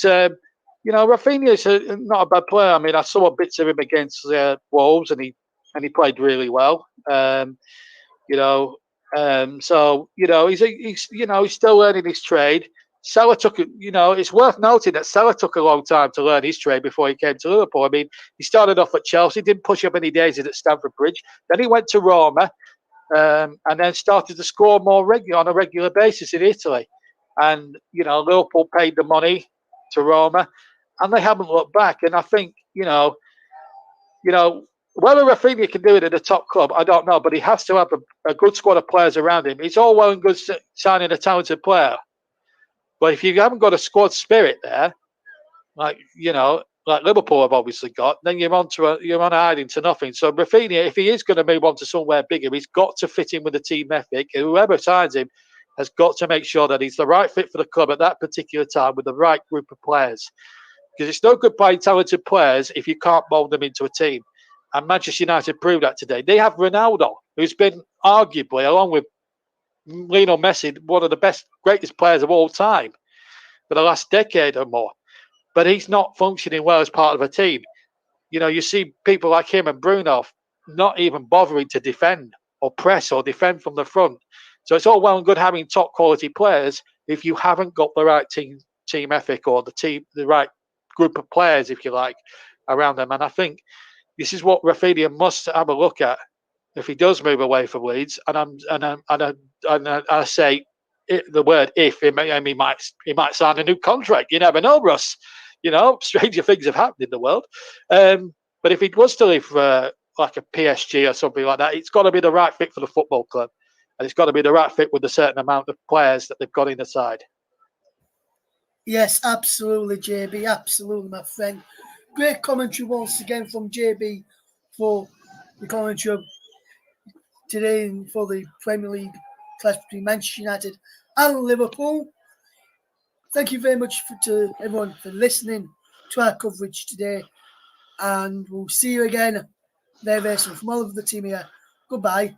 Rafinha is not a bad player. I mean, I saw bits of him against Wolves, and he played really well. So he's still learning his trade. Salah took, it's worth noting that Salah took a long time to learn his trade before he came to Liverpool. I mean, he started off at Chelsea, didn't push up any daisies at Stamford Bridge. Then he went to Roma, and then started to score more on a regular basis in Italy. And, Liverpool paid the money to Roma, and they haven't looked back. And I think, whether Rafinha can do it at a top club, I don't know, but he has to have a good squad of players around him. It's all well and good signing a talented player, but if you haven't got a squad spirit there, like Liverpool have obviously got, then you're on hiding to nothing. So Rafinha, if he is going to move on to somewhere bigger, he's got to fit in with the team ethic. And whoever signs him, has got to make sure that he's the right fit for the club at that particular time with the right group of players. Because it's no good buying talented players if you can't mould them into a team. And Manchester United proved that today. They have Ronaldo, who's been arguably, along with Lionel Messi, one of the best, greatest players of all time for the last decade or more. But he's not functioning well as part of a team. You know, you see people like him and Bruno not even bothering to defend or press or defend from the front. So it's all well and good having top quality players if you haven't got the right team ethic or the right group of players, if you like, around them. And I think this is what Rafinha must have a look at if he does move away from Leeds. And I say the word if. He might sign a new contract. You never know, Russ. You know, stranger things have happened in the world. But if he was to leave for like a PSG or something like that, it's got to be the right fit for the football club. And it's got to be the right fit with a certain amount of players that they've got in the side. Yes, absolutely, JB. Absolutely, my friend. Great commentary once again from JB for the commentary of today for the Premier League clash between Manchester United and Liverpool. Thank you very much to everyone for listening to our coverage today. And we'll see you again very, very soon. From all of the team here, goodbye.